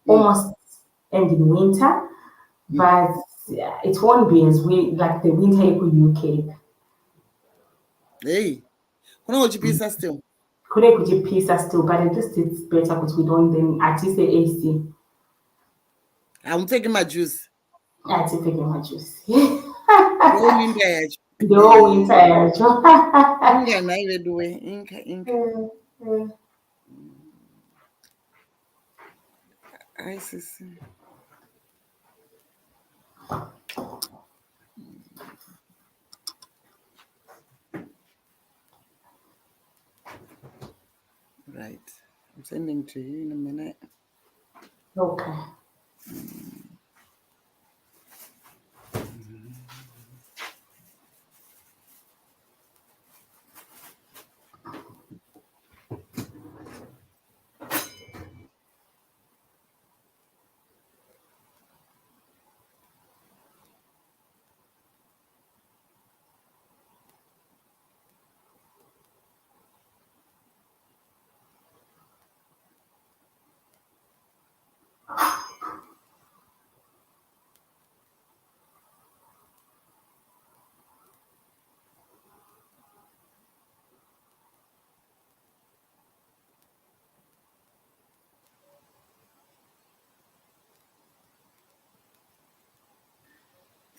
almost end in winter, but it won't be as like the winter in UK. Hey, kuna kuchipisa still. Could kuchipisa still, but at least it's better because we don't then at least the AC. I'm taking my juice. At least taking my juice. The whole winter yacho. The whole winter yacho. Inga na iwe duwe. Inka. I see. Right. I'm sending to you in a minute. Okay.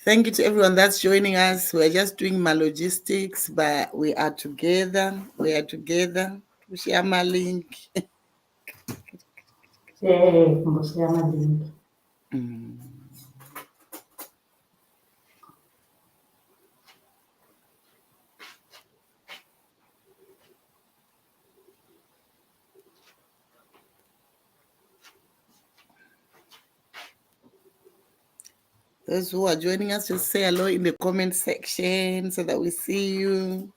Thank you to everyone that's joining us. We're just doing my logistics, but we are together. We are together. We share my link. Kumbushia madini. Those who are joining us, just say hello in the comment section so that we see you.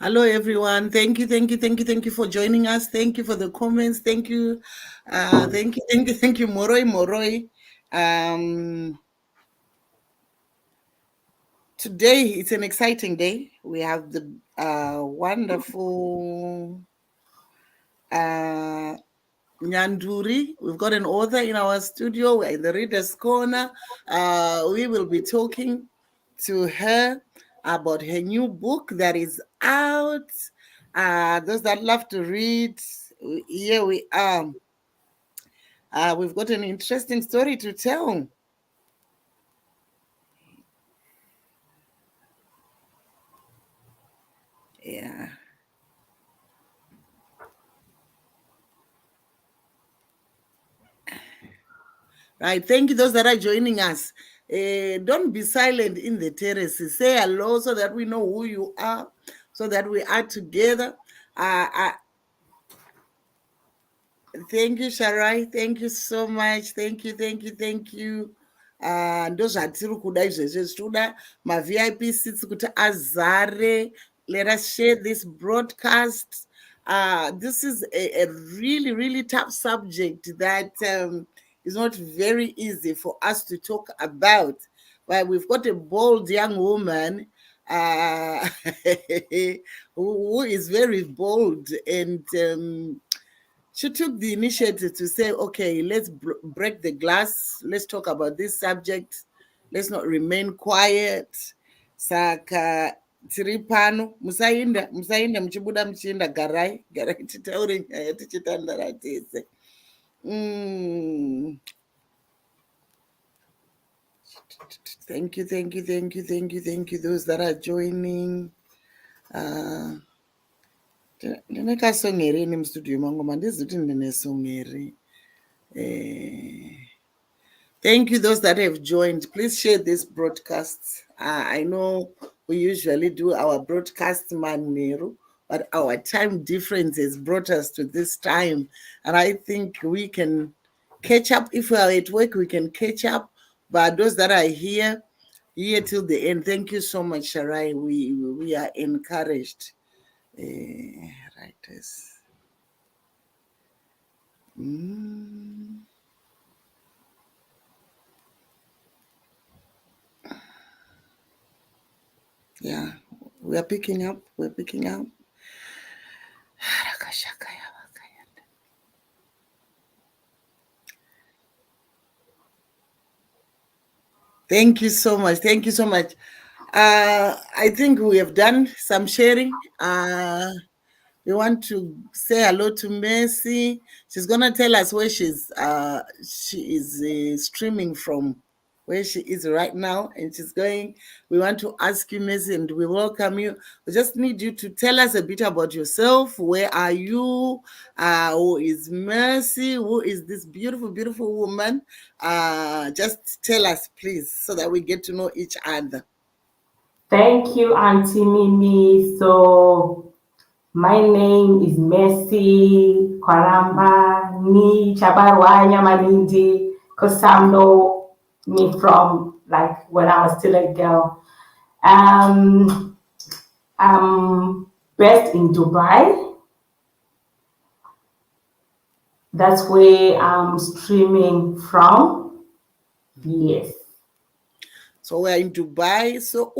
Hello, everyone. Thank you for joining us. Thank you for the comments. Thank you, Moroi. Today it's an exciting day. We have the wonderful Nyanduri. We've got an author in our studio. We're in the Reader's Corner. We will be talking to her about her new book that is out. Those that love to read, here we are. We've got an interesting story to tell. Yeah. Right. Thank you, those that are joining us. Don't be silent in the terraces. Say hello so that we know who you are, so that we are together. Thank you, Sharai. Thank you so much. Thank you. Ndozvatiri kuda izvezvi zvichitoda mavip seats kuti azare. Let us share this broadcast. This is a really tough subject that is not very easy for us to talk about. But we've got a bold young woman uh, who is very bold, and she took the initiative to say, okay, let's break the glass. Let's talk about this subject. Let's not remain quiet. Saka tiri pano, musainda muchibuda muchienda, garai titaure nyaya tichitandara tese. Thank you, those that are joining. Ndine kasong here in studio mangu, mandizi kuti ndine song here. Thank you, those that have joined. Please share this broadcast. I know we usually do our broadcast manero, but our time difference has brought us to this time. And I think we can catch up. If we are at work, we can catch up. But those that are here till the end, thank you so much, Sharai. We are encouraged. Writers. Yeah, we are picking up. We're picking up. Thank you so much. Thank you so much. I think we have done some sharing. We want to say hello to Mercy. She's gonna tell us where she is streaming from, where she is right now, and she's going. We want to ask you, Mercy, and we welcome you. We just need you to tell us a bit about yourself. Where are you? Who is Mercy? Who is this beautiful, beautiful woman? Just tell us, please, so that we get to know each other. Thank you, Auntie Mimi. So, my name is Mercy Kwaramba ni Chabarwanya Malindi, because some know me from like when I was still a girl. I'm based in Dubai. That's where I'm streaming from. Yes. So we're in Dubai. So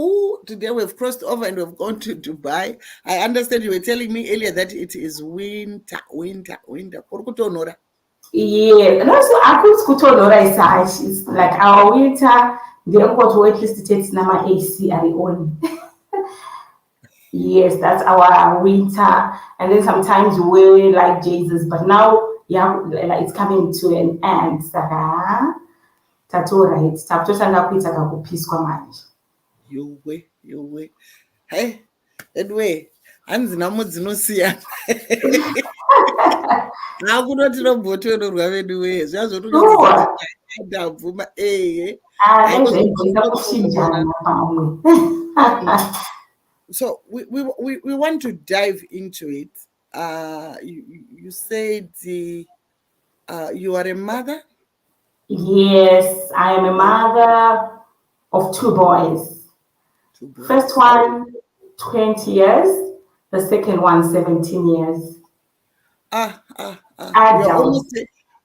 today we've crossed over and we've gone to Dubai. I understand you were telling me earlier that it is winter. Kurukutonora. Yeah, and also I could kutonora is it's like our winter. The airport where at least it takes nama AC are on. Yes, that's our winter. And then sometimes we wear like Jesus, but now yeah, like it's coming to an end. Saka tatora it. Tapotanga kuita kakupiswa manje. Yowe. Hey, anyway, hanzi namo dzinosiyana. Hakunoti robhotororwa vedu weye zvazvotokuziva ndabvuma So we want to dive into it. You said you are a mother? Yes, I am a mother of two boys. First one, 20 years. The second one, 17 years.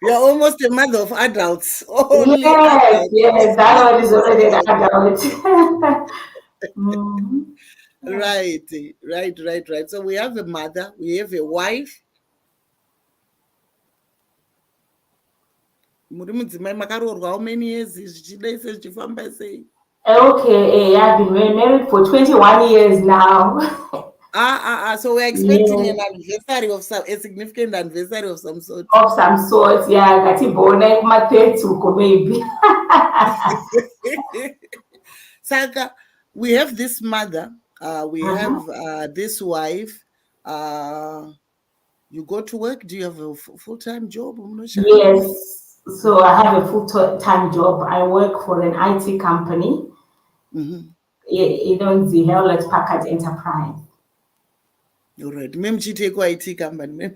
You're almost a mother of adults. Yes, that one is already an adult. Right. So we have a mother, we have a wife. How many years Okay, I've been married for 21 years now. So we're expecting an anniversary of a significant anniversary of some sort. Yeah. Maybe. Saka, we have this mother, we have this wife. You go to work? Do you have a full-time job? Yes. So I have a full-time job. I work for an IT company. It owns the Hewlett Packard Enterprise. All right. IT company.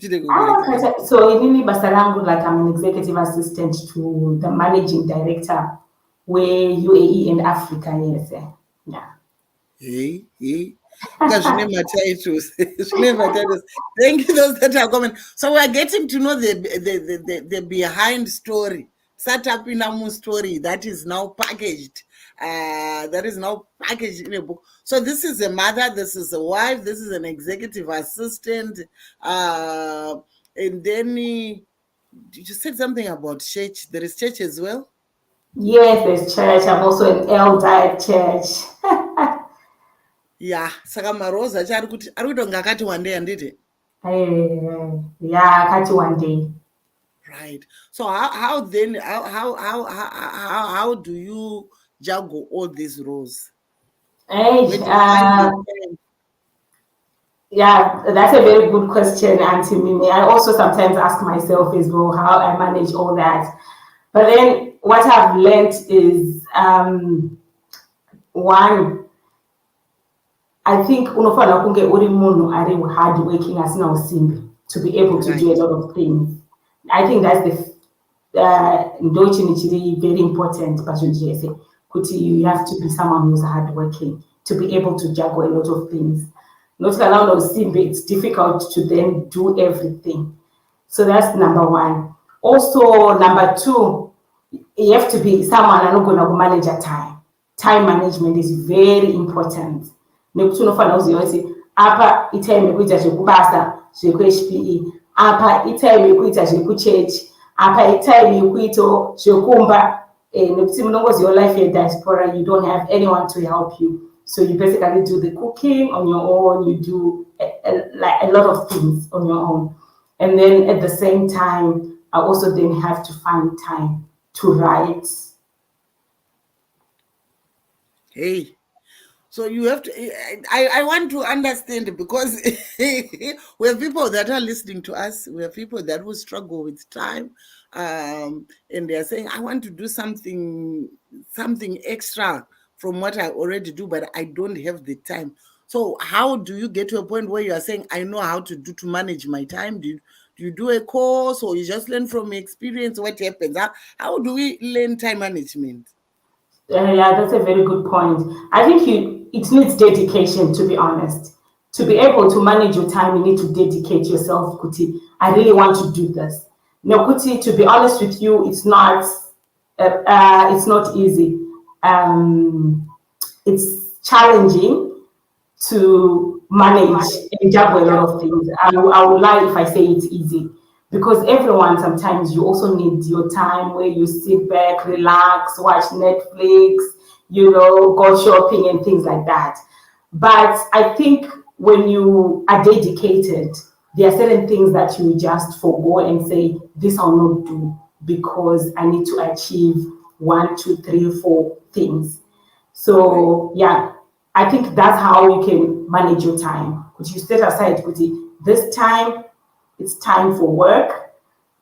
So in Basarangu, like I'm an executive assistant to the managing director, where UAE and Africa, yes. Yeah. Hey. Because titles. Thank you, those that are coming. So we are getting to know the behind story, set up in a story that is now packaged that is now packaged in a book. So this is a mother, this is a wife, this is an executive assistant, and then you said something about church. There is church as well. Yes, there's church. I'm also an elder at church. Yeah, saka marosa acho ari kutonga akati wandei handiti. Yeah, catch you one day. Right. So how then how do you juggle all these roles? Hey, Where do you find the time? yeah, that's a very good question, Auntie Mimi. I also sometimes ask myself as well how I manage all that. But then what I've learned is one, I think unofanira kunge uri munhu ari hard working asina usimbi to be able to do a Right. lot of things. I think that's the ndo chinhu chiri very important pazvinhu zvese kuti you have to be someone who's hard working to be able to juggle a lot of things. Not kana una usimbi, it's difficult to then do everything. So that's number one. Also, number two, you have to be someone anogona kumanage time. Time management is very important. Nekuti unofanira kuziva kuti apa itime yekuita zvekubasa zvekuhpe, apa itime yekuita zvekuchechi, apa itime yekuita zvekumba. Nekuti munongoziva life yediaspora, you don't have anyone to help you. So you basically do the cooking on your own, you do like a lot of things on your own. And then at the same time, I also then have to find time to write. Hey. So you have to, I want to understand, because we have people that are listening to us. We have people that will struggle with time. And they're saying, I want to do something extra from what I already do, but I don't have the time. So how do you get to a point where you are saying, I know how to manage my time? Do you do a course, or you just learn from experience what happens? How do we learn time management? Yeah, that's a very good point. I think it needs dedication, to be honest. To be able to manage your time, you need to dedicate yourself, Kuti. I really want to do this. Now, Kuti, to be honest with you, it's not easy. It's challenging to manage and juggle a lot of things. I would lie if I say it's easy, because everyone, sometimes you also need your time where you sit back, relax, watch Netflix, go shopping and things like that. But I think when you are dedicated, there are certain things that you just forgo and say, this I'll not do because I need to achieve 1, 2, 3, 4 things. So yeah, I think that's how you can manage your time. Could you set aside, this time, it's time for work.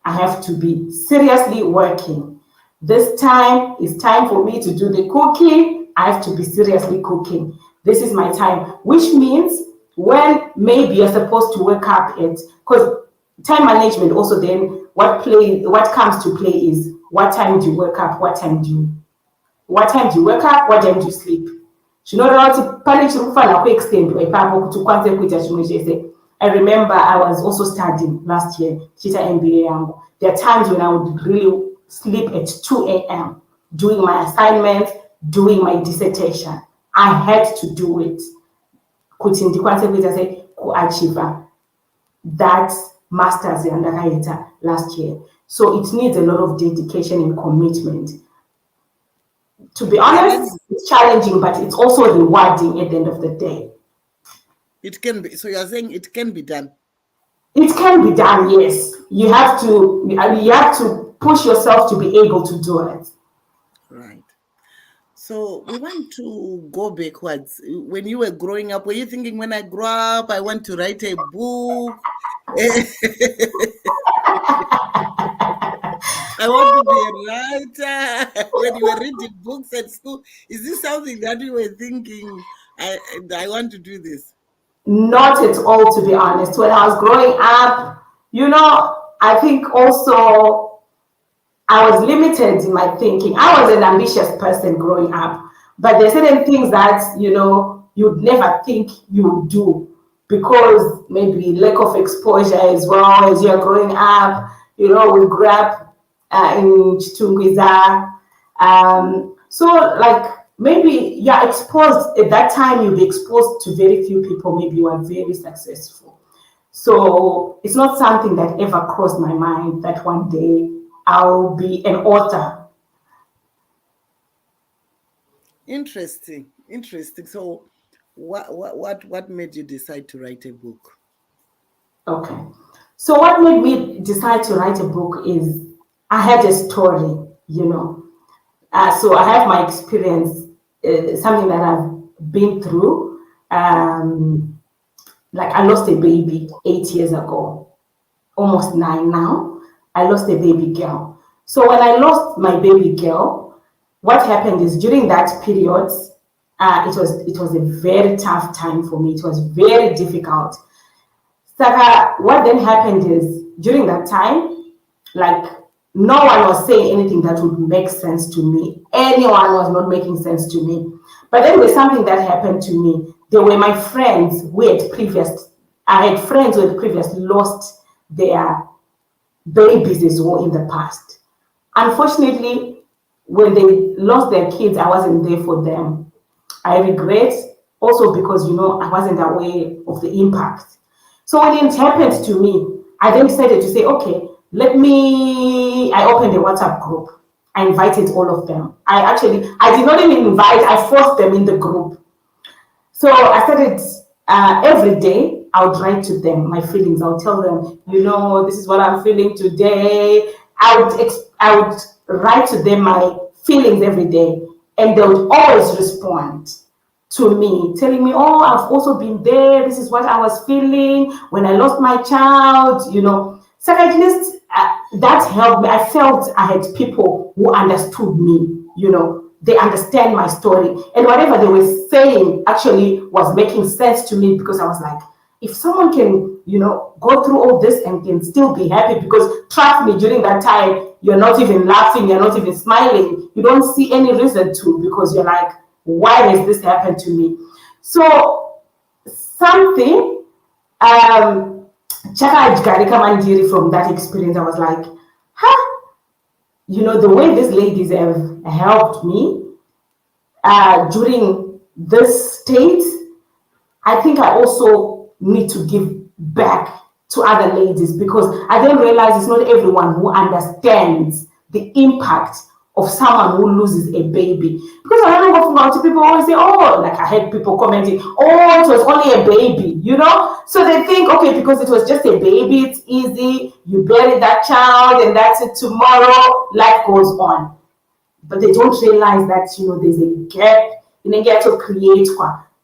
I have to be seriously working. This time is time for me to do the cooking. I have to be seriously cooking. This is my time, which means when maybe you're supposed to wake up at, because time management also then what comes to play is what time do you wake up, what time do you wake up, what time do you sleep. Zvinotaura kuti pane chiri kufanira kuextendwa ipapo kuti ukwanise kuita chimwe chese. I remember I was also studying last year, Chita MBA yangu. There are times when I would really sleep at 2 a.m. doing my assignments, doing my dissertation. I had to do it. Kuti ndikwanise kuita sei kuachieve that master's yandakaita last year. So it needs a lot of dedication and commitment. To be honest, it's challenging, but it's also rewarding at the end of the day. It can be. So you're saying it can be done? It can be done, yes. You have to push yourself to be able to do it. Right. So we want to go backwards. When you were growing up, were you thinking, when I grow up, I want to write a book? I want to be a writer. When you were reading books at school, is this something that you were thinking, I want to do this? Not at all, to be honest. When I was growing up, I think also I was limited in my thinking. I was an ambitious person growing up, but there's certain things that, you'd never think you would do because maybe lack of exposure as well as you're growing up. We grew up in Chitungwiza. So like maybe you're exposed at that time, you'll be exposed to very few people, maybe you are very successful. So it's not something that ever crossed my mind that one day I'll be an author. Interesting, interesting. So, what made you decide to write a book? Okay. So what made me decide to write a book is I had a story, you know. So I have my experience, something that I've been through. Like I lost a baby 8 years ago, almost 9 now. I lost a baby girl. So when I lost my baby girl, what happened is during that period, it was a very tough time for me. It was very difficult. Saka, what then happened is during that time, like no one was saying anything that would make sense to me. Anyone was not making sense to me. But then there's something that happened to me. They were my friends who had previous, I had friends who had previously lost their babies as well in the past. Unfortunately, when they lost their kids, I wasn't there for them. I regret also because I wasn't aware of the impact. So when it happened to me, I then decided to say, okay, I opened a WhatsApp group. I invited all of them. I did not even invite, I forced them in the group. So I started every day. I would write to them my feelings. I would tell them, this is what I'm feeling today. I would write to them my feelings every day, and they would always respond to me, telling me, "Oh, I've also been there. This is what I was feeling when I lost my child." So at least that helped me. I felt I had people who understood me. They understand my story, and whatever they were saying actually was making sense to me because I was like, if someone can, go through all this and can still be happy, because trust me, during that time, you're not even laughing, you're not even smiling, you don't see any reason to, because you're like, why has this happened to me? So something, Chaka Jikarika Mandiri, from that experience, I was like, huh, the way these ladies have helped me during this state, I think I also need to give back to other ladies, because I then realize it's not everyone who understands the impact of someone who loses a baby. Because I don't know what people always say, oh, like I had people commenting, oh, it was only a baby, So they think, okay, because it was just a baby, it's easy, you bury that child and that's it, tomorrow, life goes on. But they don't realize that there's a gap in a get to create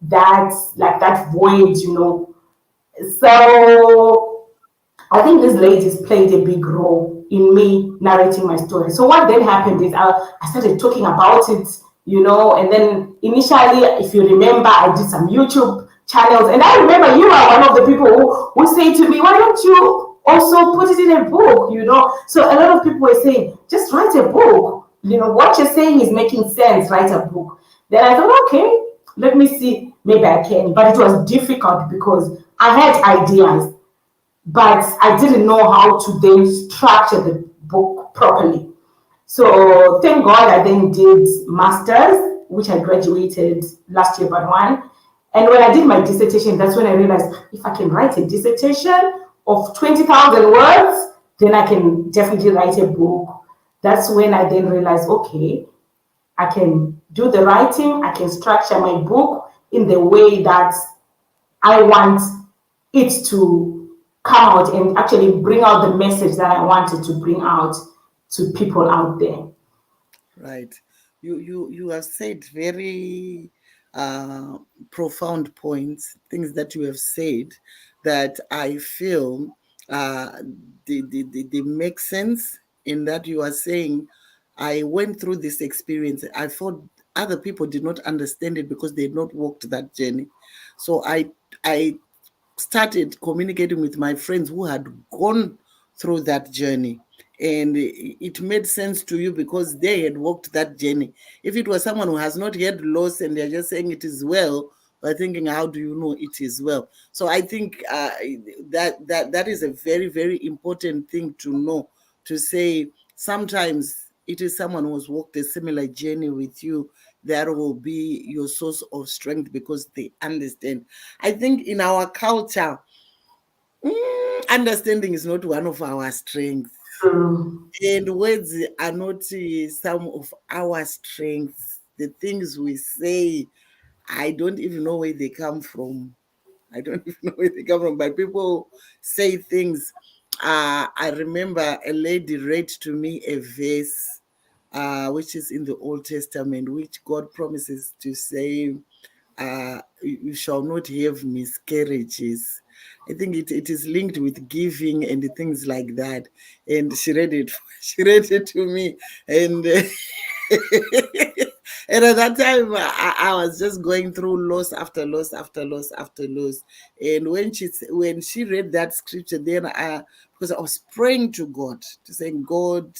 that void. So I think these ladies played a big role in me narrating my story. So what then happened is I started talking about it, and then initially, if you remember, I did some YouTube channels, and I remember you are one of the people who say to me, why don't you also put it in a book? So a lot of people were saying, just write a book. What you're saying is making sense, write a book. Then I thought, okay, let me see, maybe I can. But it was difficult because I had ideas, but I didn't know how to then structure the book properly. So thank God I then did masters, which I graduated last year but one. And when I did my dissertation, that's when I realized if I can write a dissertation of 20,000 words, then I can definitely write a book. That's when I then realized, okay, I can do the writing, I can structure my book in the way that I want it to come out and actually bring out the message that I wanted to bring out to people out there. Right. You have said very uh, profound points, things that you have said that I feel uh, they make sense, in that you are saying, I went through this experience. I thought other people did not understand it because they had not walked that journey. So I started communicating with my friends who had gone through that journey, and it made sense to you because they had walked that journey. If it was someone who has not yet lost and they're just saying it is well, we're thinking, how do you know it is well? So I think that is a very, very important thing to know, to say sometimes it is someone who has walked a similar journey with you that will be your source of strength because they understand. I think in our culture, understanding is not one of our strengths, True. and words are not some of our strengths. The things we say, I don't even know where they come from. I don't even know where they come from, but people say things. I remember a lady read to me a verse, which is in the Old Testament, which God promises to say, you shall not have miscarriages. I think it is linked with giving and things like that. And she read it. She read it to me, and and at that time I was just going through loss after loss after loss after loss. And when she read that scripture, then because I was praying to God to say, God,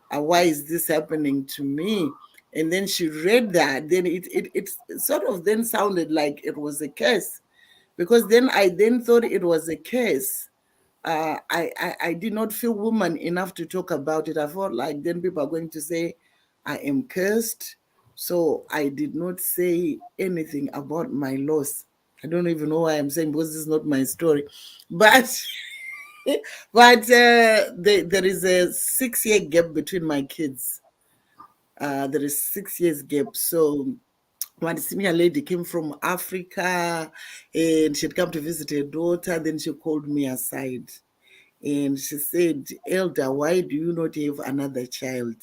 why is this happening to me? And then she read that, then it sort of then sounded like it was a curse, because then I then thought it was a curse. I did not feel woman enough to talk about it. I felt like then people are going to say I am cursed. So I did not say anything about my loss. I don't even know why I'm saying, because this is not my story. But there is a 6-year gap between my kids. There is 6 years gap. So one senior lady came from Africa, and she'd come to visit her daughter. Then she called me aside and she said, Elder, why do you not have another child?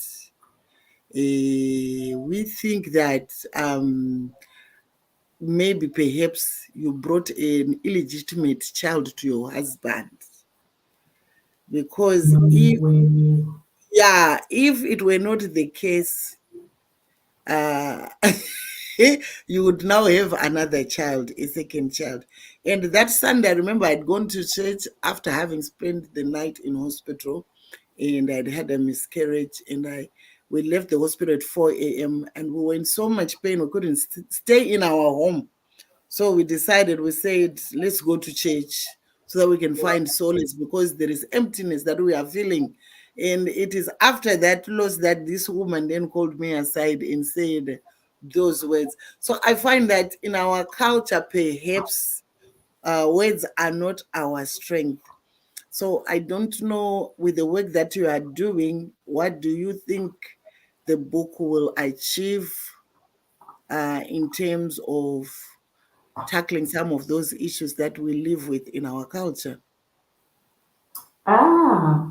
We think that maybe perhaps you brought an illegitimate child to your husband. Because No if, way. yeah, if it were not the case, uh, you would now have another child, a second child. And that Sunday, I remember I'd gone to church after having spent the night in hospital, and I'd had a miscarriage, and we left the hospital at 4 a.m. and we were in so much pain we couldn't stay in our home. So we said, let's go to church so that we can find solace, because there is emptiness that we are feeling. And it is after that loss that this woman then called me aside and said those words. So I find that in our culture, perhaps words are not our strength. So I don't know, with the work that you are doing, what do you think the book will achieve in terms of tackling some of those issues that we live with in our culture? Ah,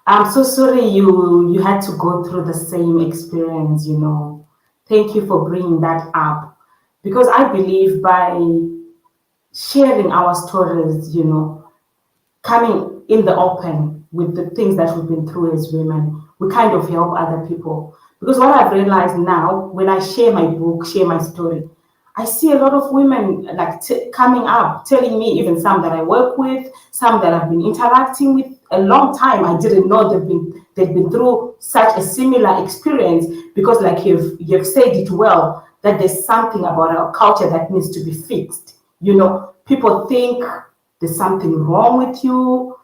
I'm so sorry you had to go through the same experience, you know. Thank you for bringing that up because I believe by sharing our stories, you know, coming in the open with the things that we've been through as women, we kind of help other people. Because what I've realized now, when I share my book, share my story, I see a lot of women like coming up, telling me, even some that I work with, some that I've been interacting with a long time. I didn't know they've been through such a similar experience because, like you've said it well, that there's something about our culture that needs to be fixed. You know, people think there's something wrong with you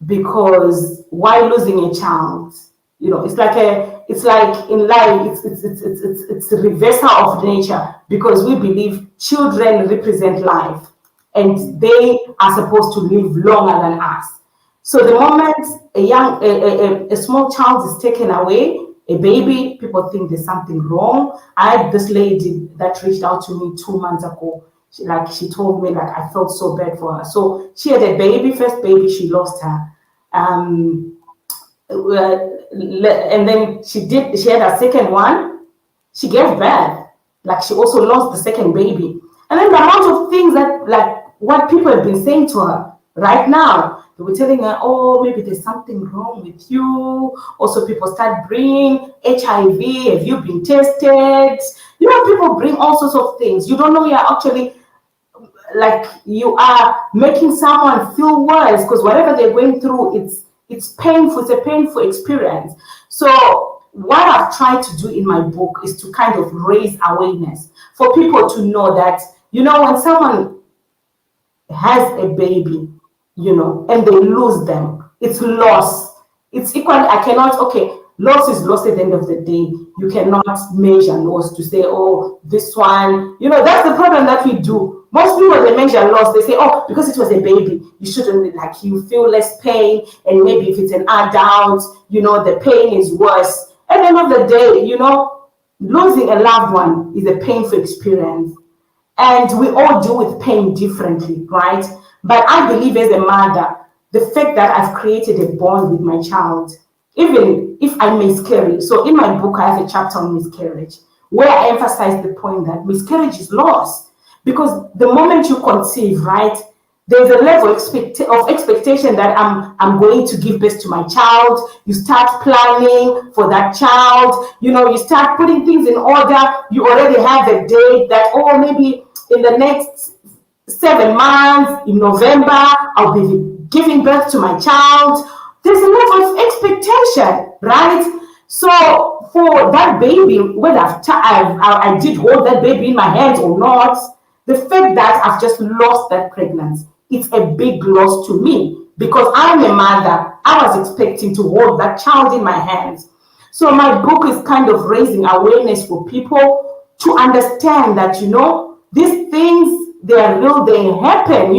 because why losing a child? You know, it's like in life, it's a reversal of nature because we believe children represent life and they are supposed to live longer than us. So the moment a small child is taken away, a baby, people think there's something wrong. I had this lady that reached out to me 2 months ago. She told me like I felt so bad for her. So she had a baby, first baby, she lost her. Um, and then she had a second one, she gave birth, like she also lost the second baby. And then the amount of things that like what people have been saying to her right now, they were telling her, oh, maybe there's something wrong with you. Also, people start bringing HIV, have you been tested? You know, people bring all sorts of things. You don't know you're actually like you are making someone feel worse because whatever they're going through, it's painful. It's a painful experience. So what I've tried to do in my book is to kind of raise awareness for people to know that, you know, when someone has a baby, you know, and they lose them, it's loss. It's equally, I cannot, okay, loss is loss at the end of the day. You cannot measure loss to say, oh, this one, that's the problem that we do. Most people, they measure loss, they say, oh, because it was a baby, you shouldn't, like, you feel less pain. And maybe if it's an adult, the pain is worse. At the end of the day, losing a loved one is a painful experience. And we all deal with pain differently, right? But I believe as a mother, the fact that I've created a bond with my child, even if I miscarry. So in my book, I have a chapter on miscarriage where I emphasize the point that miscarriage is loss. Because the moment you conceive, right, there's a level of expectation that I'm going to give birth to my child. You start planning for that child. You start putting things in order. You already have a date that, oh, maybe in the next 7 months, in November, I'll be giving birth to my child. There's a level of expectation, right? So for that baby, whether I did hold that baby in my hands or not, the fact that I've just lost that pregnancy, it's a big loss to me because I'm a mother. I was expecting to hold that child in my hands. So my book is kind of raising awareness for people to understand that, these things, they are real, they happen.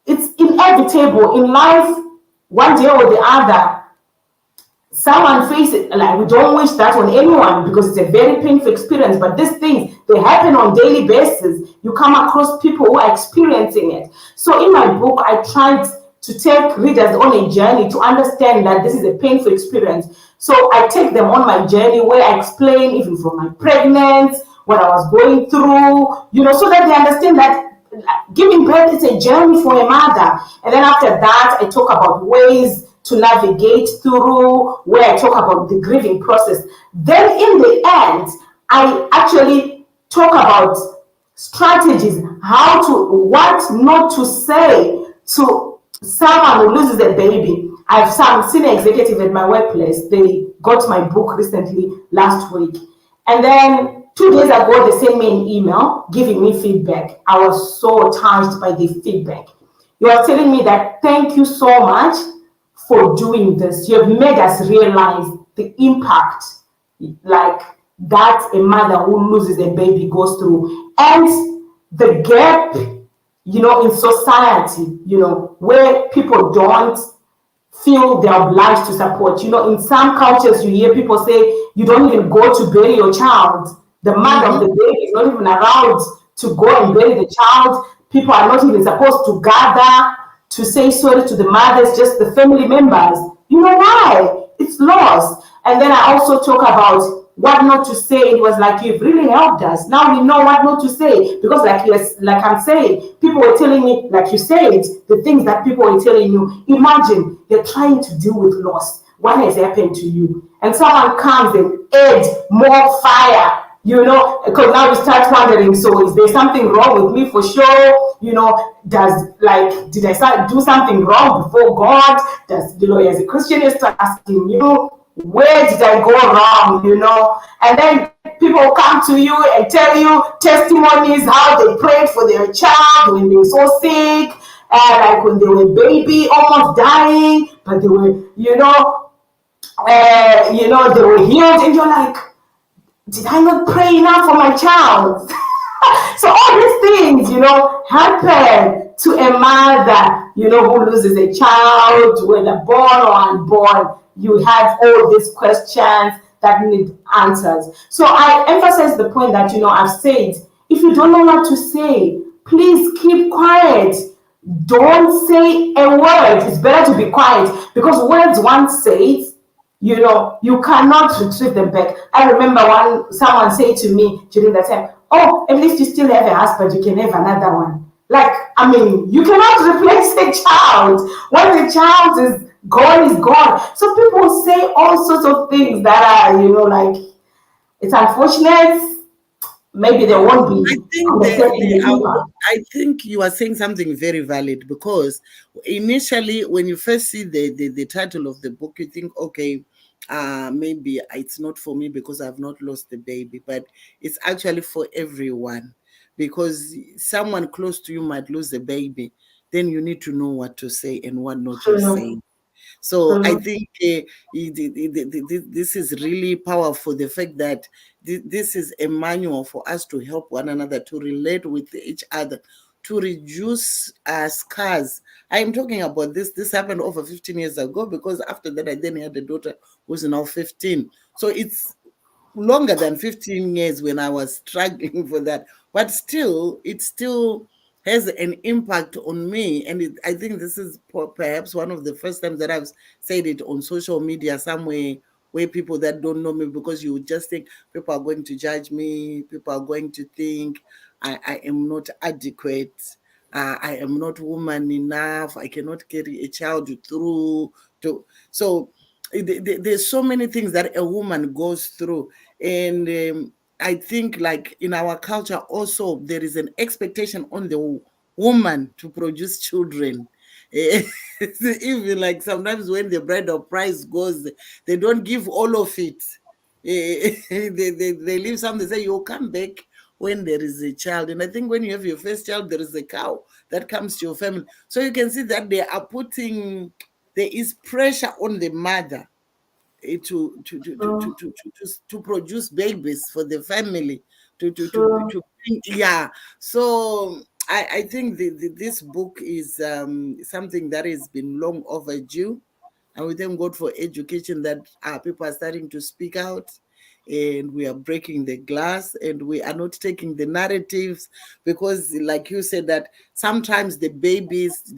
It's inevitable in life, one day or the other. Someone faces, like, we don't wish that on anyone because it's a very painful experience, but these things, they happen on daily basis. You come across people who are experiencing it. So in my book, I tried to take readers on a journey to understand that this is a painful experience. So I take them on my journey where I explain even from my pregnancy, what I was going through, so that they understand that giving birth is a journey for a mother. And then after that, I talk about ways to navigate through, where I talk about the grieving process. Then in the end, I actually talk about strategies, what not to say to someone who loses a baby. I've some senior executive at my workplace. They got my book recently last week. And then 2 days ago, they sent me an email giving me feedback. I was so touched by the feedback. You are telling me that thank you so much for doing this. You have made us realize the impact, like, that a mother who loses a baby goes through, and the gap, in society, where people don't feel they're obliged to support. In some cultures, you hear people say you don't even go to bury your child. The mother of the baby is not even allowed to go and bury the child. People are not even supposed to gather to say sorry to the mothers, just the family members. You know why? It's lost. And then I also talk about what not to say. It was like, you've really helped us. Now we know what not to say. Because like I'm saying, people were telling me, like you said, the things that people were telling you. Imagine you're trying to deal with loss. What has happened to you? And someone comes and adds more fire, because now you start wondering, so is there something wrong with me for sure? Did I do something wrong before God? As a Christian, you start asking, where did I go wrong? And then people come to you and tell you testimonies, how they prayed for their child when they were so sick, like when they were a baby, almost dying, but they were, they were healed, and you're like, did I not pray enough for my child? So all these things, happen to a mother, who loses a child, whether born or unborn. You have all these questions that need answers. So I emphasize the point that, I've said, if you don't know what to say, please keep quiet. Don't say a word. It's better to be quiet, because words once said, you cannot retrieve them back. I remember someone said to me during that time, oh, at least you still have a husband, you can have another one. Like, you cannot replace a child. When the child is gone, is gone. So people say all sorts of things that are, like, it's unfortunate. Maybe they won't be understanding the impact. I think you are saying something very valid, because initially when you first see the title of the book, you think, okay, maybe it's not for me because I've not lost the baby, but it's actually for everyone, because someone close to you might lose the baby. Then you need to know what to say and what not to say. So I True. think this is really powerful, the fact that this is a manual for us to help one another, to relate with each other, to reduce scars. I am talking about this happened over 15 years ago, because after that I then had a daughter who's now 15. So it's longer than 15 years when I was struggling for that. But still, it still has an impact on me. And I think this is perhaps one of the first times that I've said it on social media somewhere, where people that don't know me, because you would just think people are going to judge me, people are going to think I am not adequate. I am not woman enough. I cannot carry a child through. So there's so many things that a woman goes through. And I think, like, in our culture also, there is an expectation on the woman to produce children. Even like sometimes when the bridal price goes, they don't give all of it. They leave some, they say you'll come back when there is a child. And I think when you have your first child, there is a cow that comes to your family. So you can see that there is pressure on the mother True. to produce babies for the family, True. to yeah. So I think this book is something that has been long overdue, and we thank God for education, that people are starting to speak out, and we are breaking the glass, and we are not taking the narratives, because like you said, that sometimes the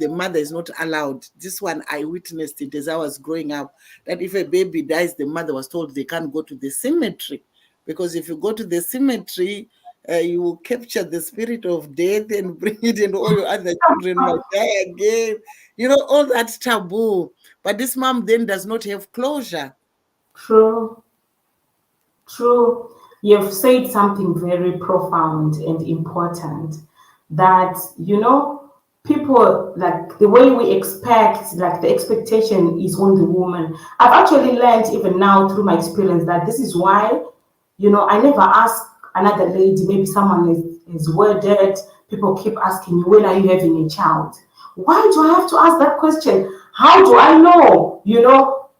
mother is not allowed. This one, I witnessed it as I was growing up, that if a baby dies, the mother was told they can't go to the cemetery, because if you go to the cemetery, you will capture the spirit of death and bring it, and all your other children might die again. All that taboo. But this mom then does not have closure. True. True. You've said something very profound and important, that, people, like, the way we expect, like, the expectation is on the woman. I've actually learned, even now through my experience, that this is why, I never ask another lady, maybe someone is wedded, people keep asking you, when are you having a child? Why do I have to ask that question? How do I know?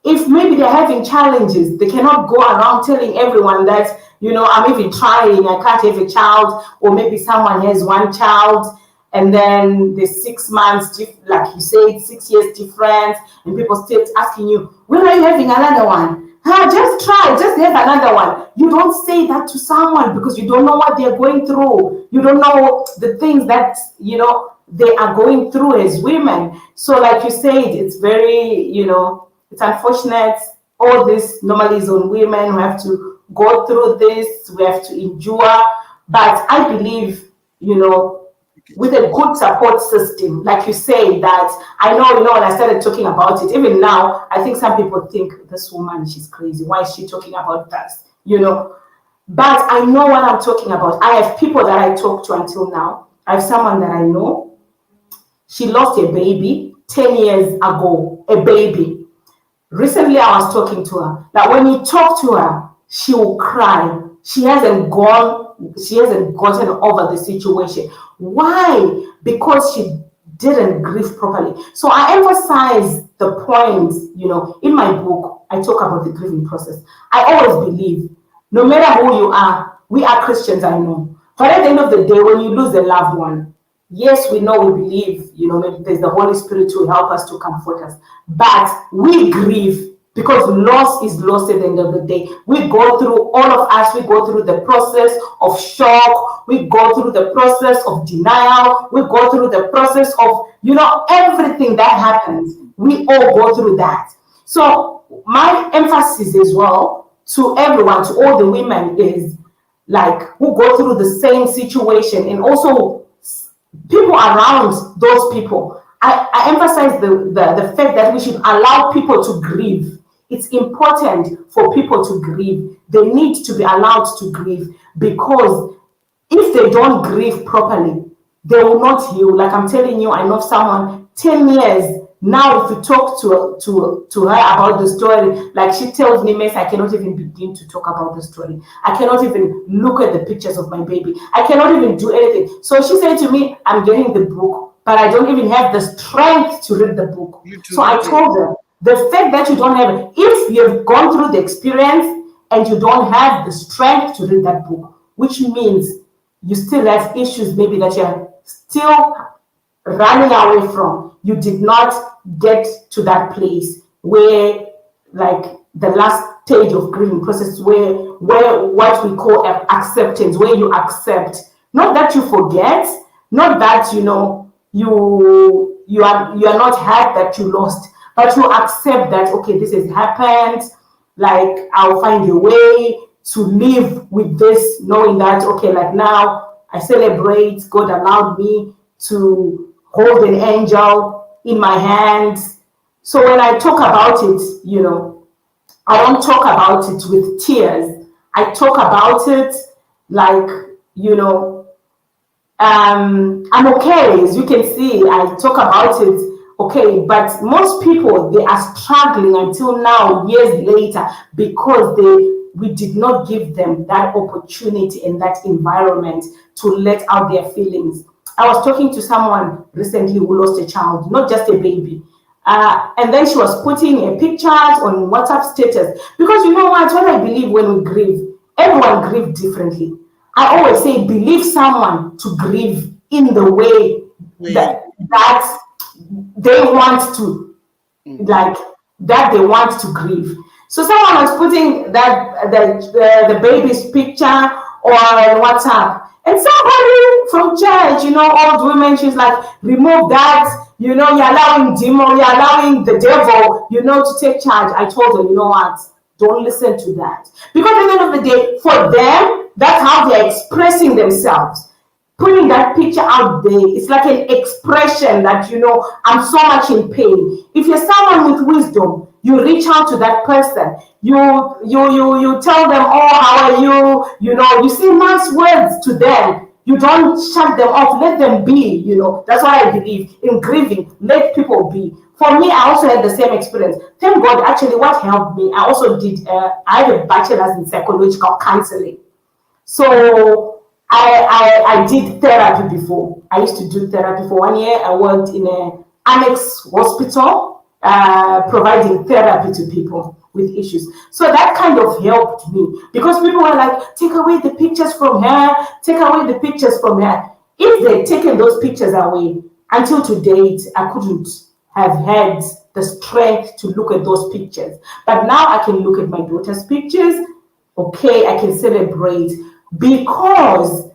If maybe they're having challenges, they cannot go around telling everyone that, I'm even trying, I can't have a child, or maybe someone has one child, and then the 6 months, like you said, 6 years difference, and people still asking you, when are you having another one? Just try, just have another one. You don't say that to someone, because you don't know what they're going through. You don't know the things that, they are going through as women. So, like you said, it's very, it's unfortunate. All this normally is on women who have to go through this, we have to endure. But I believe, with a good support system, like you say, that I know, when I started talking about it, even now, I think some people think this woman, she's crazy. Why is she talking about that? But I know what I'm talking about. I have people that I talk to until now. I have someone that I know. She lost a baby 10 years ago, a baby. Recently, I was talking to her. That when you talk to her, she will cry. She hasn't gotten over the situation. Why? Because she didn't grieve properly. So I emphasize the point, in my book, I talk about the grieving process. I always believe, no matter who you are, we are Christians, I know. But at the end of the day, when you lose a loved one, yes, we know, we believe, maybe there's the Holy Spirit to help us, to comfort us. But we grieve, because loss is loss at the end of the day. We go through, all of us, we go through the process of shock. We go through the process of denial. We go through the process of, everything that happens. We all go through that. So my emphasis as well to everyone, to all the women, is like, who go through the same situation, and also people around those people. I emphasize the fact that we should allow people to grieve. It's important for people to grieve. They need to be allowed to grieve, because if they don't grieve properly, they will not heal. Like I'm telling you, I know someone 10 years now. If you talk to her about the story, like she tells me, Miss, I cannot even begin to talk about the story. I cannot even look at the pictures of my baby. I cannot even do anything. So she said to me, I'm getting the book, but I don't even have the strength to read the book. So I told her, The fact that you don't have, if you've gone through the experience and you don't have the strength to read that book, which means you still have issues maybe that you're still running away from. You did not get to that place where, like, the last stage of grieving process, where what we call acceptance, where you accept, not that you forget, not that you are not hurt that you lost, but you accept that, okay, this has happened. Like, I'll find a way to live with this, knowing that, okay, like, now I celebrate. God allowed me to hold an angel in my hands. So when I talk about it, I don't talk about it with tears. I talk about it like, you know, I'm okay. As you can see, I talk about it okay, but most people, they are struggling until now, years later, because we did not give them that opportunity and that environment to let out their feelings. I was talking to someone recently who lost a child, not just a baby. And then she was putting a pictures on WhatsApp status, because you know what I believe, when we grieve, everyone grieves differently. I always say, believe someone to grieve in the way that they want to, like, that they want to grieve. So someone was putting that the baby's picture on WhatsApp, and somebody from church, old women, she's like, remove that. You're allowing demon, you're allowing the devil, to take charge. I told her, you know what? Don't listen to that, because at the end of the day, for them, that's how they're expressing themselves. Putting that picture out there, it's like an expression that, I'm so much in pain. If you're someone with wisdom, you reach out to that person. You tell them, oh, how are you? You say nice words to them. You don't shut them off. Let them be. That's what I believe in grieving. Let people be. For me, I also had the same experience. Thank God, actually, what helped me, I also did, I have a bachelor's in psychological counseling. So I did therapy before. I used to do therapy for 1 year. I worked in an annex hospital, providing therapy to people with issues. So that kind of helped me, because people were like, take away the pictures from her, take away the pictures from her. If they'd taken those pictures away, until to date, I couldn't have had the strength to look at those pictures. But now I can look at my daughter's pictures. Okay, I can celebrate, because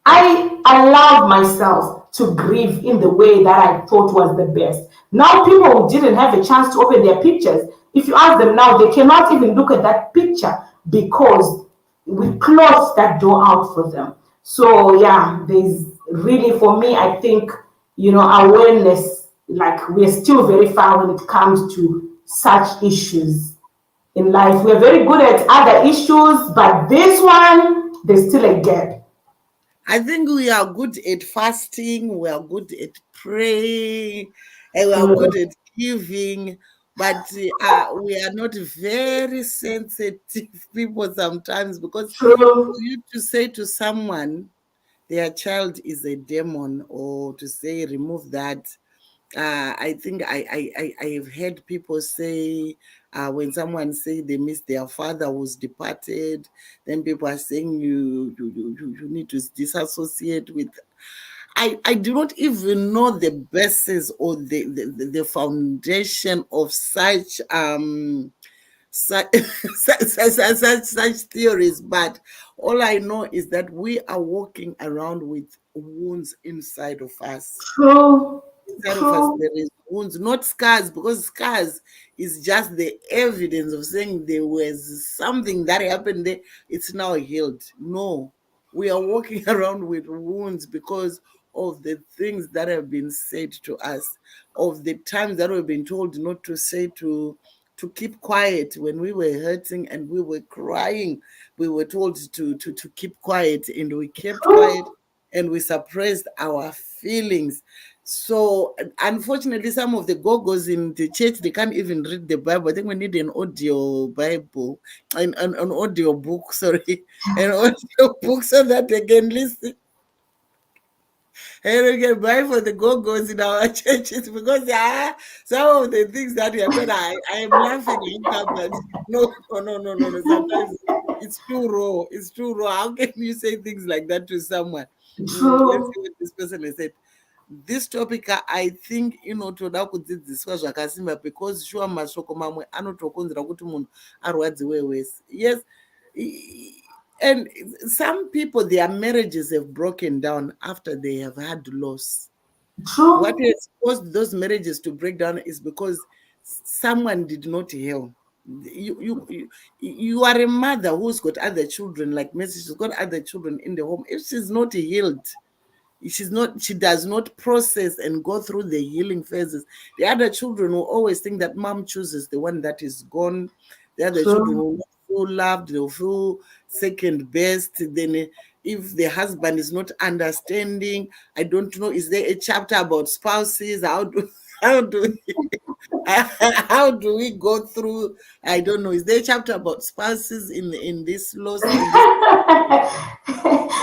I allowed myself to grieve in the way that I thought was the best. Now, people who didn't have a chance to open their pictures, if you ask them now, they cannot even look at that picture, because we closed that door out for them. So, yeah, there's really, for me, I think, awareness, like, we're still very far when it comes to such issues in life. We're very good at other issues, but this one, there's still a gap. I think we are good at fasting, we are good at praying, and we are good at giving, but we are not very sensitive people sometimes, because for True. you to say to someone their child is a demon, or to say remove that, I think I have heard people say, when someone say they miss their father who's departed, then people are saying you need to disassociate with. I do not even know the basis or the foundation of such, such theories, but all I know is that we are walking around with wounds inside of us. True. Inside of us True. there is wounds, not scars, because scars is just the evidence of saying there was something that happened there, it's now healed. No, we are walking around with wounds because of the things that have been said to us, of the times that we've been told not to say, to keep quiet when we were hurting and we were crying. We were told to keep quiet, and we kept quiet, True. and we suppressed our feelings. So unfortunately, some of the go-go's in the church, they can't even read the Bible. I think we need an audio Bible, an audio book, sorry, an audio book, so that they can listen And we can buy for the go-go's in our churches because some of the things that happen, I am laughing at that, but no, no, no, no, no, no. Sometimes it's too raw. It's too raw. How can you say things like that to someone? Let's True. see what this person has said. This topic I think toda kudzidziswa zvakasimba because sure mashoko mamwe anotokonzera kuti munhu arwadziwe wese. Yes. And some people, their marriages have broken down after they have had loss. What True. has caused those marriages to break down is because someone did not heal. You are a mother who's got other children, like Mercy, she's got other children in the home. If she's not healed, she does not process and go through the healing phases, the other children will always think that mom chooses the one that is gone. The other children True. will not feel loved, they'll feel second best. Then if the husband is not understanding, I don't know, is there a chapter about spouses? How do how do we go through? I don't know, is there a chapter about spouses in this loss, in this?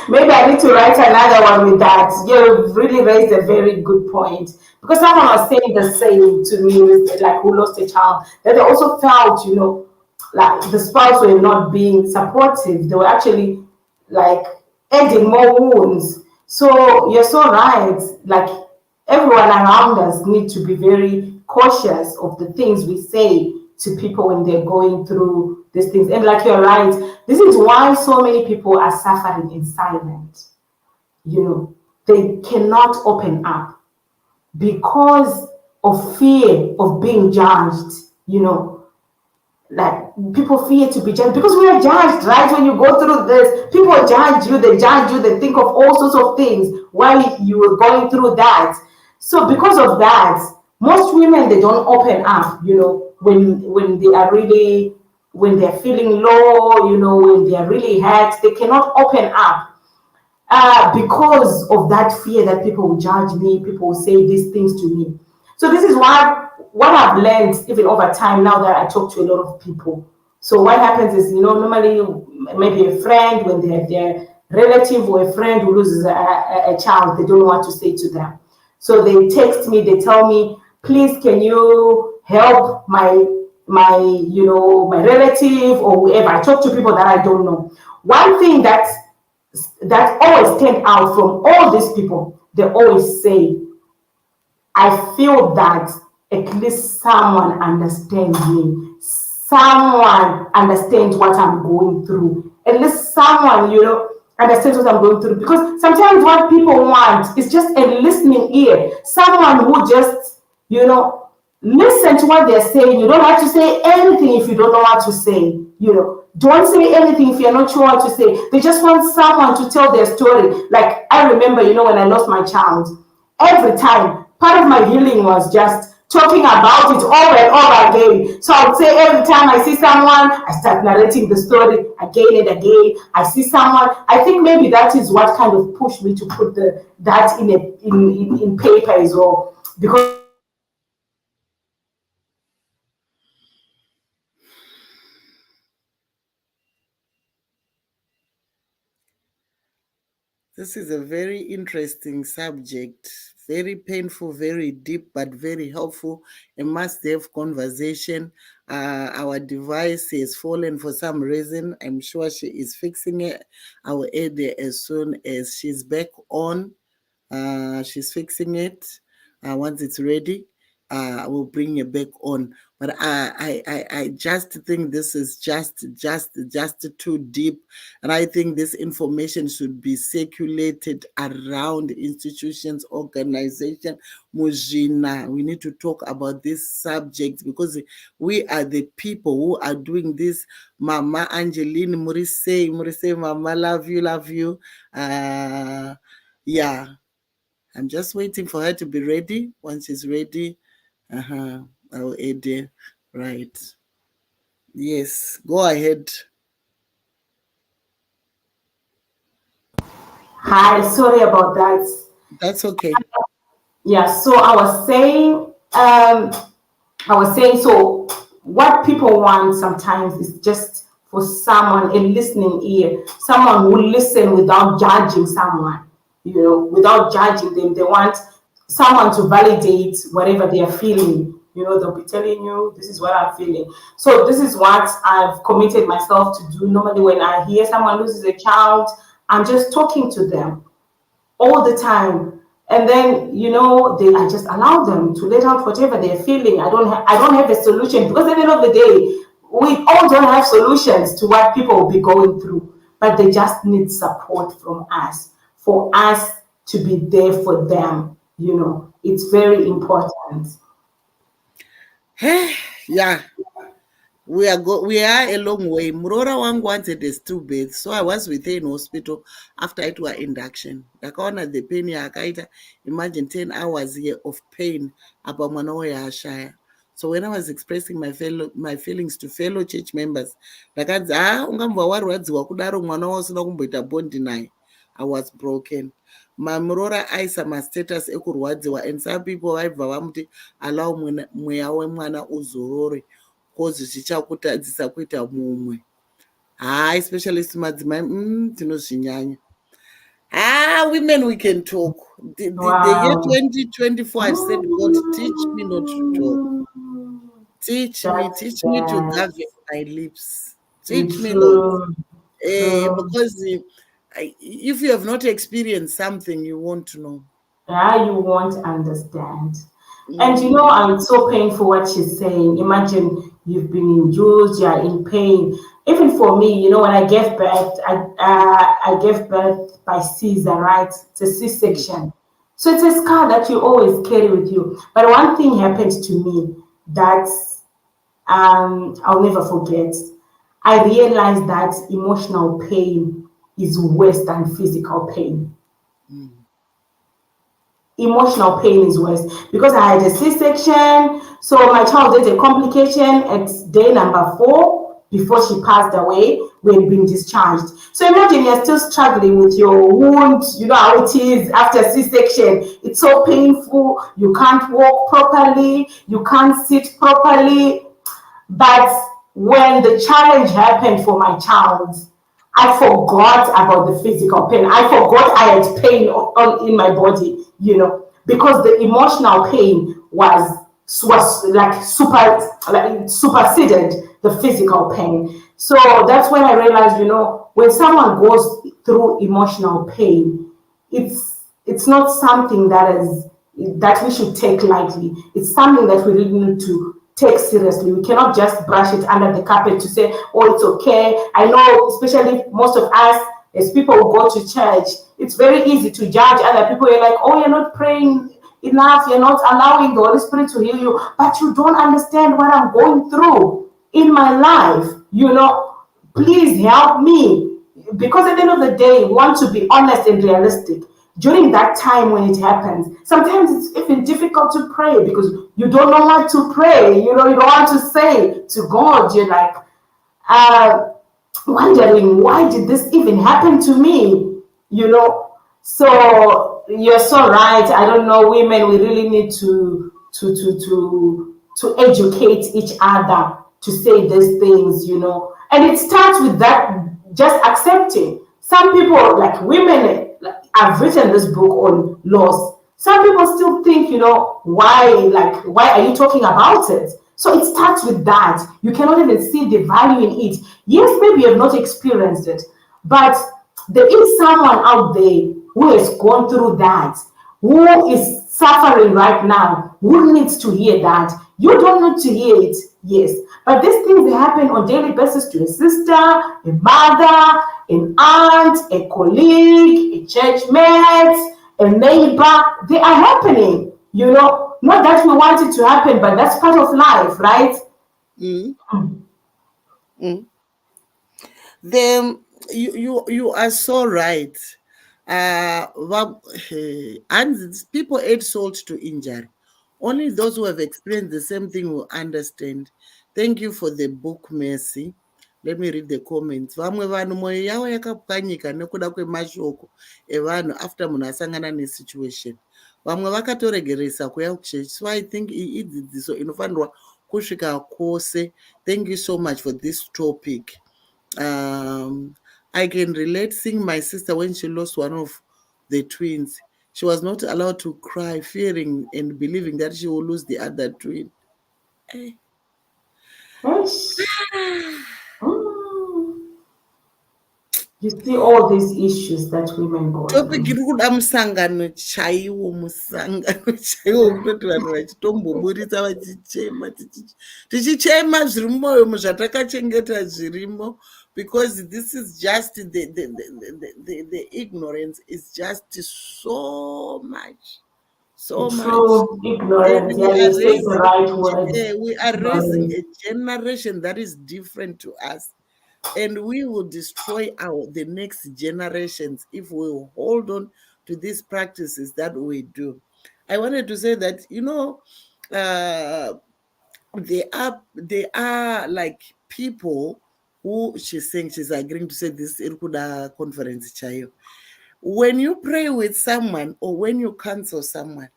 Maybe I need to write another one with that. You really raised a very good point. Because someone was saying the same to me, like who lost a child, that they also felt, like the spouse were not being supportive. They were actually like adding more wounds. So you're so right. Like everyone around us need to be very cautious of the things we say to people when they're going through these things. And like you're right, this is why so many people are suffering in silence. They cannot open up because of fear of being judged. Like people fear to be judged because we are judged, right? When you go through this, people judge you, they think of all sorts of things while you were going through that. So because of that, most women, they don't open up, when they are really, when they're feeling low, when they are really hurt, they cannot open up because of that fear that people will judge me, people will say these things to me. So this is what I've learned even over time now that I talk to a lot of people. So what happens is, normally maybe a friend, when they have their relative or a friend who loses a child, they don't know what to say to them. So they text me, they tell me, please, can you help my relative or whoever. I talk to people that I don't know. One thing that always stand out from all these people, they always say, I feel that at least someone understands me. Someone understands what I'm going through. At least someone, understands what I'm going through. Because sometimes what people want is just a listening ear. Someone who just, listen to what they're saying. You don't have to say anything if you don't know what to say. Don't say anything if you're not sure what to say. They just want someone to tell their story. Like I remember, when I lost my child, every time, part of my healing was just talking about it over and over again. So I would say every time I see someone, I start narrating the story again and again. I see someone. I think maybe that is what kind of pushed me to put that in paper as well. Because this is a very interesting subject, very painful, very deep, but very helpful. A must-have conversation. Our device has fallen for some reason. I'm sure she is fixing it. I will add it as soon as she's back on. She's fixing it. Once it's ready, I will bring you back on. But I just think this is just too deep, and I think this information should be circulated around institutions, organization. Mujina, we need to talk about this subject because we are the people who are doing this. Mama Angeline Murise, Mama, love you. Yeah. I'm just waiting for her to be ready. Once she's ready, I'll add it. Right. Yes, go ahead. hi, sorry about that. That's okay. Yeah, so so what people want sometimes is just for someone, a listening ear, someone who listen without judging someone. without judging them. They want someone to validate whatever they are feeling. They'll be telling you, this is what I'm feeling. So this is what I've committed myself to do. Normally, when I hear someone loses a child, I'm just talking to them all the time. And then I just allow them to let out whatever they're feeling. I don't have a solution, because at the end of the day, we all don't have solutions to what people will be going through, but they just need support from us, for us to be there for them. It's very important. Yeah, we are a long way. Murora wangu wanted a stillbirth, so I was with her in hospital after it was induction. Ndakaona the pain yakaita, imagine 10 hours here of pain apa mwana uyo ashaya. So when I was expressing my feelings to fellow church members, ndakanzi ungambva warwadziwa kudaro mwana usina kumboita bondi naye. I was broken. Mamurora aisa mastatus ekurwadziwa, and some people vaibva vamuti allow mweya wemwana uzorore, kozi zvichakutadzisa kuita mumwe. Especially madzimai tinozvinyanya. Women, we can talk. The year Wow. 2024, I said, God, teach me not to talk. Teach me to govern my lips. Teach me, Lord. Because if you have not experienced something, you won't know. You won't understand. And it's so painful what she's saying. Imagine you've been induced, you're in pain. Even for me, when I gave birth, I gave birth by Caesar, right? It's a C-section. So it's a scar that you always carry with you. But one thing happened to me that I'll never forget. I realized that emotional pain is worse than physical pain. Emotional pain is worse, because I had a C-section. So my child did a complication at day number 4 before she passed away. We had been discharged. So imagine you're still struggling with your wound. You know how it is after C-section. It's so painful. You can't walk properly. You can't sit properly. But when the challenge happened for my child, I forgot about the physical pain. I forgot I had pain in my body, because the emotional pain was like superseded the physical pain. So that's when I realized, when someone goes through emotional pain, it's not something that we should take lightly. It's something that we really need to take seriously. We cannot just brush it under the carpet to say, oh, it's okay. I know, especially most of us, as people who go to church, it's very easy to judge other people. You're like, oh, you're not praying enough. You're not allowing the Holy Spirit to heal you. But you don't understand what I'm going through in my life. Please help me. Because at the end of the day, we want to be honest and realistic. During that time when it happens, sometimes it's even difficult to pray because you don't know what to pray. You don't want to say to God. You're like wondering, why did this even happen to me? So you're so right. I don't know, women, we really need to educate each other to say these things. And it starts with that, just accepting. Some people, like women, I've written this book on loss. Some people still think, why are you talking about it? So it starts with that. You cannot even see the value in it. Yes, maybe you have not experienced it, but there is someone out there who has gone through that, who is suffering right now, who needs to hear that. You don't need to hear it, yes, but these things happen on daily basis to a sister, a mother, an aunt, a colleague, a church mate, a neighbor. They are happening, not that we want it to happen, but that's part of life, right? You are so right. And people add salt to injury. Only those who have experienced the same thing will understand. Thank you for the book, Mercy. Let me read the comments. Vamwe vanhu mwoyo yavo yakapwanyika nekuda kwemashoko evanhu after munhu asangana nesituation. Vamwe vakatoregeresa kuuya kuchechi. So I think idzidziso inofanirwa kusvika kwose. Thank you so much for this topic. I can relate seeing my sister when she lost one of the twins. She was not allowed to cry, fearing and believing that she will lose the other twin. Eh. Yes. Mm. You see all these issues that women go Topic through. iri kuda musangano chaiwo wekutoti vanhu vachitomboburitsa vachichema tichichema zviri mumwoyo zvatakachengeta zvirimo, because this is just the ignorance is just so much, so much. True And ignorance. Yeah, you say the right word. we are raising Ignorance. a generation that is different to us, and we will destroy the next generations if we hold on to these practices that we do. I wanted to say that, uh, they are like people who, she's saying, she's agreeing to say this irkuda conference chayo. When you pray with someone or when you counsel someone,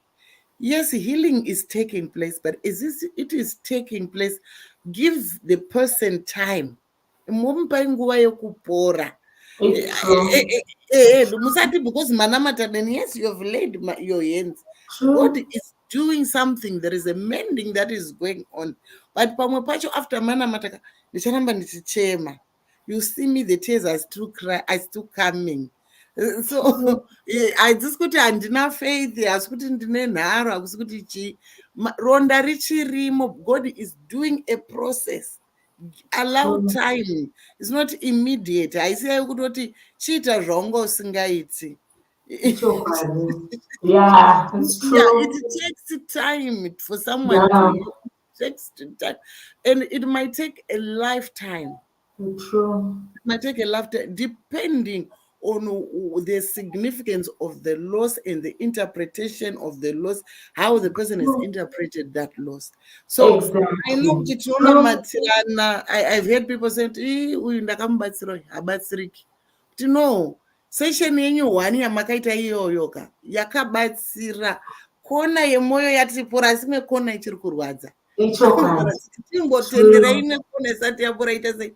yes, healing is taking place, but it is taking place, give the person time. Mumpai nguva yekupora. It's true. Musati because manamata, then yes, you have laid your hands. God True. is doing something. There is a mending that is going on. But pamwe pacho after manamata, ndicharamba ndichichema. You see me, the tears are still coming. So haisi kuti handina faith, hasi kuti ndine nharo, hakusi kuti chii. Ronda richirimo. God is doing a process. Allow True. time. It's not immediate. Haisiyai kutoti chiita zvaunga usingaiti. It's okay. Yeah, it's Yeah, true. it takes time for someone to Yeah, heal. It takes time. And it might take a lifetime. true. It might take a lifetime, depending on the significance of the loss and the interpretation of the loss, how the person has True. interpreted that loss. So I know Exactly. kuti True. tinomatirana. I've heard people say, uyu ndakamubatsira habatsiriki. Kuti no, session yenyu 1 yamakaita iyoyo ka yakabatsira. Kona yemwoyo yatipora, asi mekona ichiri kurwadza. It's okay. Tingotenderei True. nekona isati yapora ita sei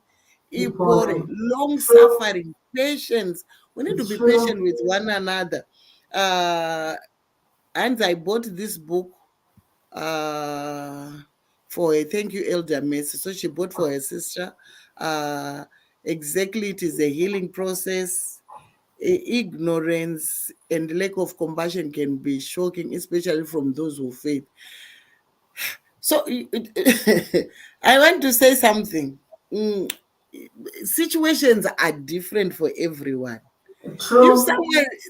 ipore. Important. Long True. suffering, patience. We need to be patient True. with one another. And I bought this book for a thank you, Elder Mercy. So she bought for her sister. Exactly, it is a healing process. Ignorance and lack of compassion can be shocking, especially from those who faith. So I want to say something. Situations are different for everyone. True.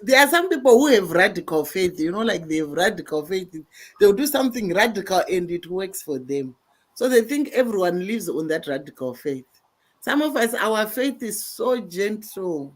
There are some people who have radical faith, like they have radical faith. They'll do something radical and it works for them. So they think everyone lives on that radical faith. Some of us, our faith is so gentle.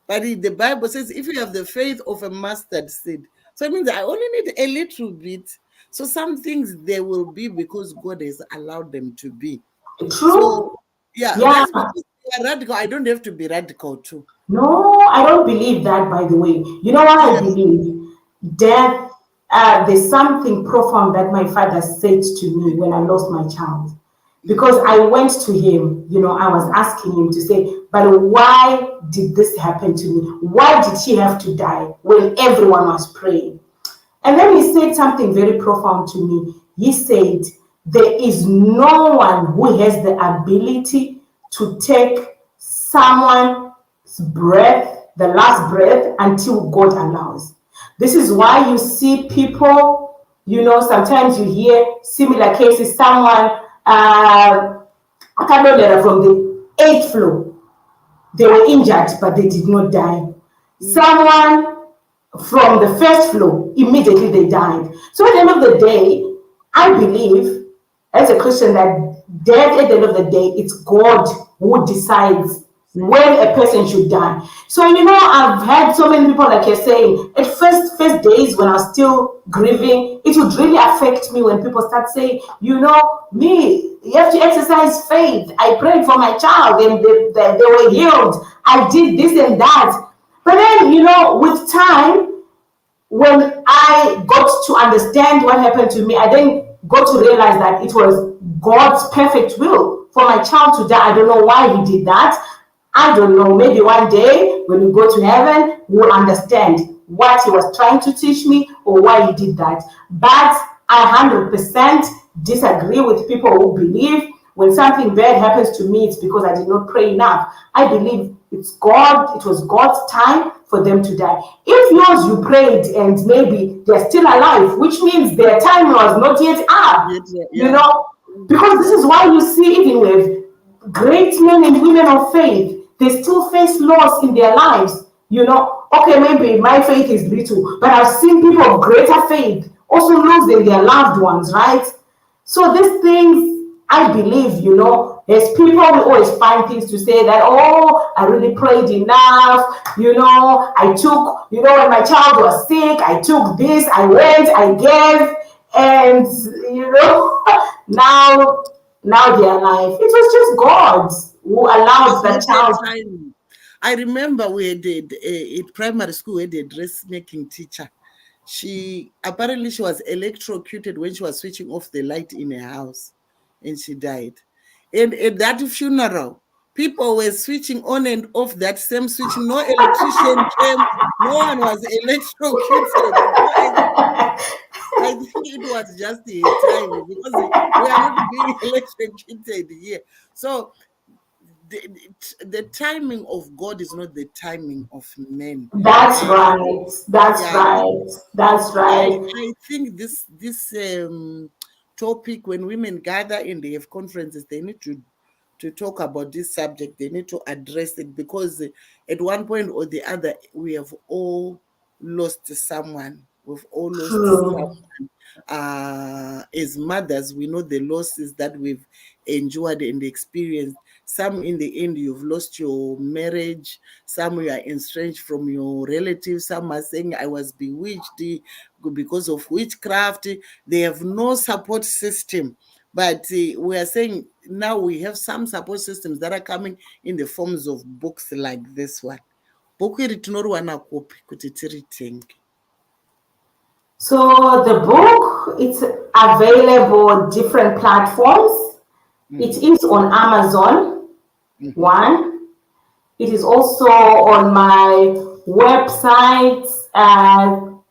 But the Bible says if you have the faith of a mustard seed, so it means I only need a little bit. So some things there will be because God has allowed them to be. True. So yeah, Yeah. just because you are radical, I don't have to be radical too. No, I don't believe that, by the way. You know what I Yes. believe? Death, there's something profound that my father said to me when I lost my child. Because I went to him, I was asking him to say, but why did this happen to me? Why did she have to die when everyone was praying? And then he said something very profound to me. He said, there is no one who has the ability to take someone's breath, the last breath, until God allows. This is why you see people, sometimes you hear similar cases, someone, from the 8th floor, they were injured, but they did not die. Someone from the 1st floor, immediately they died. So at the end of the day, I believe as a Christian that death at the end of the day, it's God who decides when a person should die. So I've had so many people, like you're saying, at first days when I was still grieving, it would really affect me when people start saying, me, you have to exercise faith. I prayed for my child and they were healed. I did this and that. But then, with time, when I got to understand what happened to me, I then got to realize that it was God's perfect will for my child to die. I don't know why he did that. I don't know. Maybe one day when we go to heaven, we'll understand. what he was trying to teach me or why he did that. But I 100% disagree with people who believe when something bad happens to me, it's because I did not pray enough. I believe it's God, it was God's time for them to die. If yours you prayed and maybe they're still alive, which means their time was not yet up, you know, because this is why you see even with great men and women of faith, they still face loss in their lives. You know, okay, maybe my faith is little, but I've seen people of greater faith also losing their loved ones, right? So these things, I believe, you know, as people will always find things to say that, oh, I really prayed enough, you know, I took, you know, when my child was sick, I took this, I went, I gave, and, you know, now they're alive. It was just God who allowed the child. I remember we had in primary school, we had a dressmaking teacher. She was electrocuted when she was switching off the light in her house, and she died. And at that funeral, people were switching on and off that same switch. No electrician came. No one was electrocuted. I think it was just the time because we are not being electrocuted here. So the timing of God is not the timing of men. That's right. That's right. That's right. I think this topic, when women gather and they have conferences, they need to talk about this subject. They need to address it because at one point or the other, we have all lost someone. We've all lost someone. As mothers, we know the losses that we've endured and experienced. Some in the end, you've lost your marriage. Some you are estranged from your relatives. Some are saying, I was bewitched because of witchcraft. They have no support system. But we are saying now we have some support systems that are coming in the forms of books like this one. So the book, it's available on different platforms. It is on Amazon, one. It is also on my website.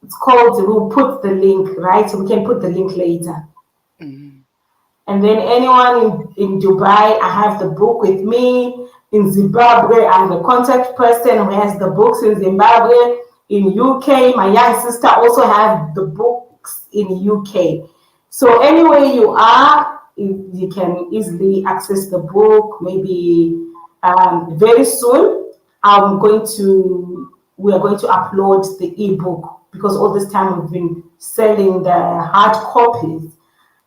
It's called, we'll put the link, right? So we can put the link later. And then anyone in Dubai, I have the book with me. In Zimbabwe, I have a contact person who has the books in Zimbabwe. In UK, my young sister also has the books in UK. So anywhere you are, you can easily access the book. Maybe very soon, we are going to upload the ebook because all this time we've been selling the hard copies.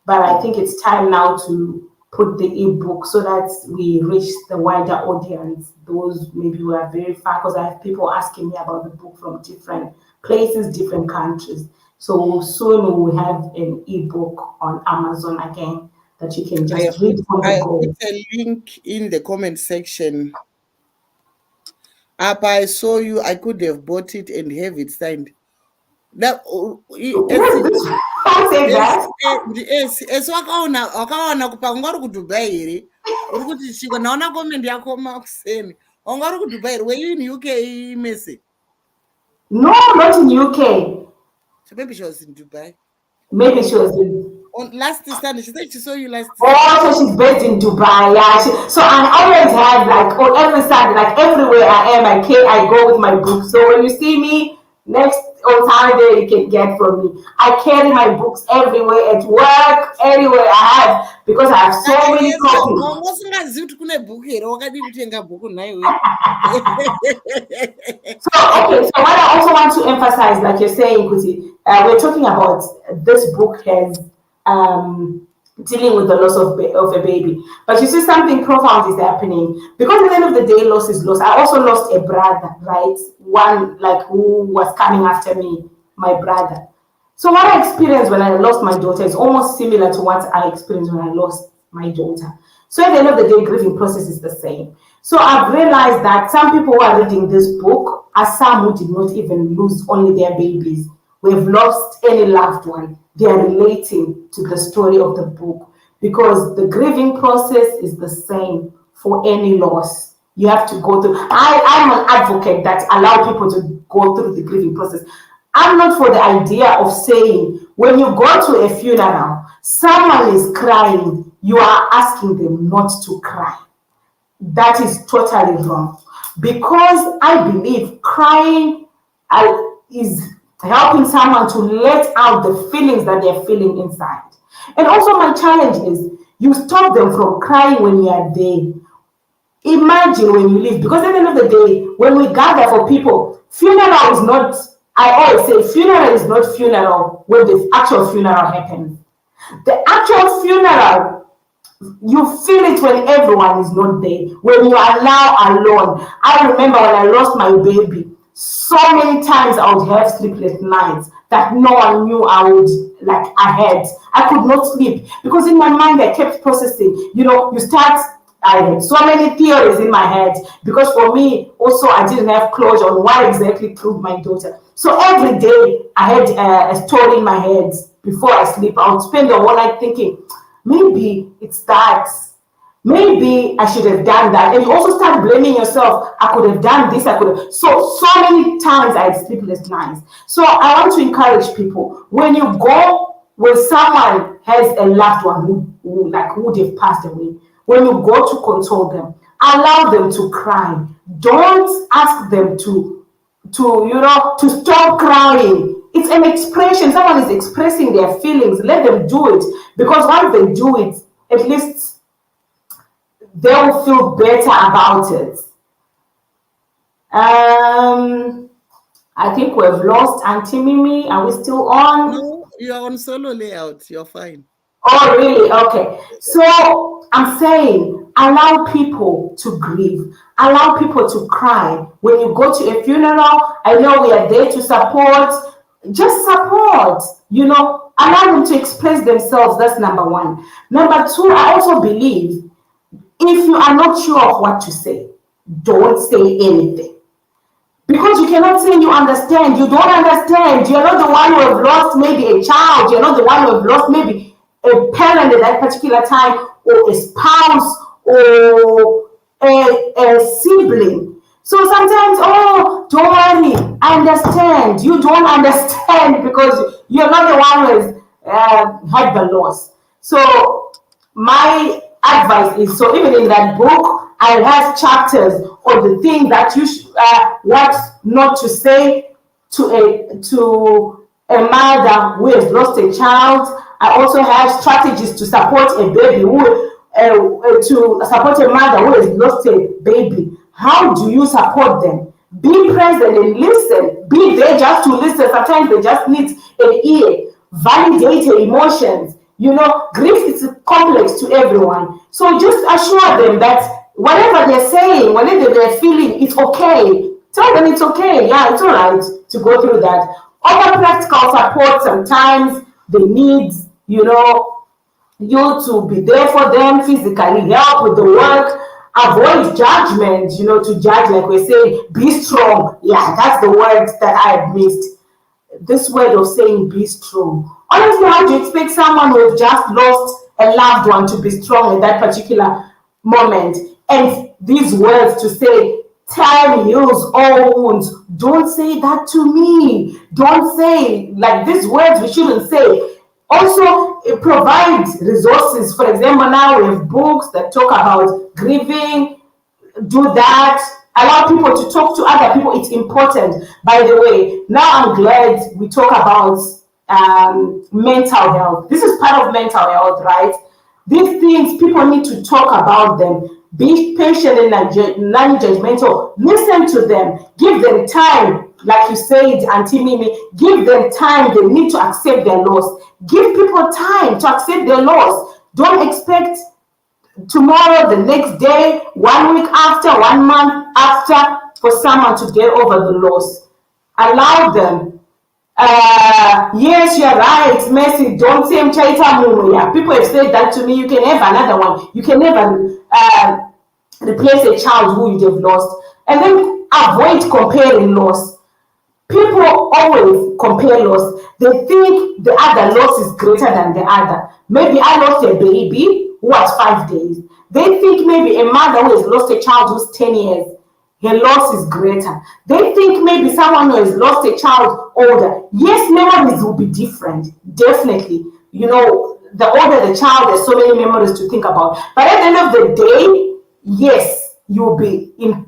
But I think it's time now to put the ebook so that we reach the wider audience. Those maybe who are very far, because I have people asking me about the book from different places, different countries. So soon we will have an ebook on Amazon again that you can just read from the go. I put a link in the comment section. Up, I saw you. I could have bought it and have it signed. That wakaona kupa ungari kuDubai here uri kuti chiko naona comment yako makuseni ungari kuDubai here. Were you in UK, Mercy? No, not in UK. So maybe she was in Dubai. Maybe she was in on last Sunday. She said she saw you last Sunday. Oh, so she's based in Dubai. Yeah. So I always have like on every Sunday, like everywhere I am, I go with my book. So when you see me next on Saturday, you can get from me. I carry my books everywhere, at work, anywhere I have, because I have so many copies. So what I also want to emphasize, like you're saying, Kuti, we're talking about this book has dealing with the loss of a baby. But you see, something profound is happening. Because at the end of the day, loss is loss. I also lost a brother, right? One like who was coming after me, my brother. So what I experienced when I lost my daughter is almost similar to what I experienced when I lost my daughter. So at the end of the day, grieving process is the same. So I've realized that some people who are reading this book are some who did not even lose only their babies. We've lost any loved one. They are relating to the story of the book because the grieving process is the same for any loss. You have to go through. I'm an advocate that allow people to go through the grieving process. I'm not for the idea of saying when you go to a funeral, someone is crying, you are asking them not to cry. That is totally wrong. Because I believe crying is helping someone to let out the feelings that they're feeling inside. And also, my challenge is you stop them from crying when you are there. Imagine when you leave, because at the end of the day, when we gather for people, funeral is not, I always say, funeral is not funeral when the actual funeral happens. The actual funeral, you feel it when everyone is not there, when you are now alone. I remember when I lost my baby, so many times I would have sleepless nights that no one knew I had. I could not sleep because in my mind I kept processing. I had so many theories in my head because for me also I didn't have closure on what exactly killed my daughter. So every day I had a story in my head before I sleep. I would spend the whole night thinking, maybe it's that. Maybe I should have done that. And you also start blaming yourself. I could have done this. I could have. So many times I had sleepless nights. So I want to encourage people, when you go, when someone has a loved one who would have passed away, when you go to console them, allow them to cry. Don't ask them to stop crying. It's an expression. Someone is expressing their feelings. Let them do it. Because once they do it, at least they will feel better about it. I think we've lost Auntie Mimi. Are we still on? No, you're on solo layout. You're fine. Oh, really? Okay. So I'm saying, allow people to grieve. Allow people to cry. When you go to a funeral, I know we are there to support. Just support. Allow them to express themselves. That's number one. Number two, I also believe, if you are not sure of what to say, don't say anything. Because you cannot say you understand. You don't understand. You're not the one who have lost maybe a child. You're not the one who have lost maybe a parent at that particular time, or a spouse, or a sibling. So sometimes, don't worry, I understand. You don't understand because you're not the one who has had the loss. So my advice is, so even in that book, I have chapters on the thing that you what not to say to a mother who has lost a child. I also have strategies to support a baby to support a mother who has lost a baby. How do you support them? Be present and listen. Be there just to listen. Sometimes they just need an ear. Validate your emotions. Grief is complex to everyone. So just assure them that whatever they're saying, whatever they're feeling, it's okay. Tell them it's okay. Yeah, it's all right to go through that. Other practical support, sometimes they need, you to be there for them physically, help with the work, avoid judgment, to judge, like we say, be strong. Yeah, that's the word that I have missed. This word of saying be strong. Honestly, how do you expect someone who has just lost a loved one to be strong at that particular moment? And these words to say, time heals all wounds. Don't say that to me. Don't say, like, these words we shouldn't say. Also, it provides resources. For example, now we have books that talk about grieving. Do that. Allow people to talk to other people. It's important. By the way, now I'm glad we talk about mental health. This is part of mental health, right? These things, people need to talk about them. Be patient and non-judgmental. Listen to them. Give them time. Like you said, Auntie Mimi, give them time. They need to accept their loss. Give people time to accept their loss. Don't expect tomorrow, the next day, 1 week after, 1 month after, for someone to get over the loss. Allow them. Yes, you're right, Mercy. Don't say Mchaita Mumu. Yeah, people have said that to me. You can have another one. You can never replace a child who you have lost. And then avoid comparing loss. People always compare loss. They think the other loss is greater than the other. Maybe I lost a baby who was 5 days. They think maybe a mother who has lost a child who's 10 years, her loss is greater. They think maybe someone who has lost a child older. Yes, memories will be different, definitely. The older the child, there's so many memories to think about. But at the end of the day, yes, you'll be in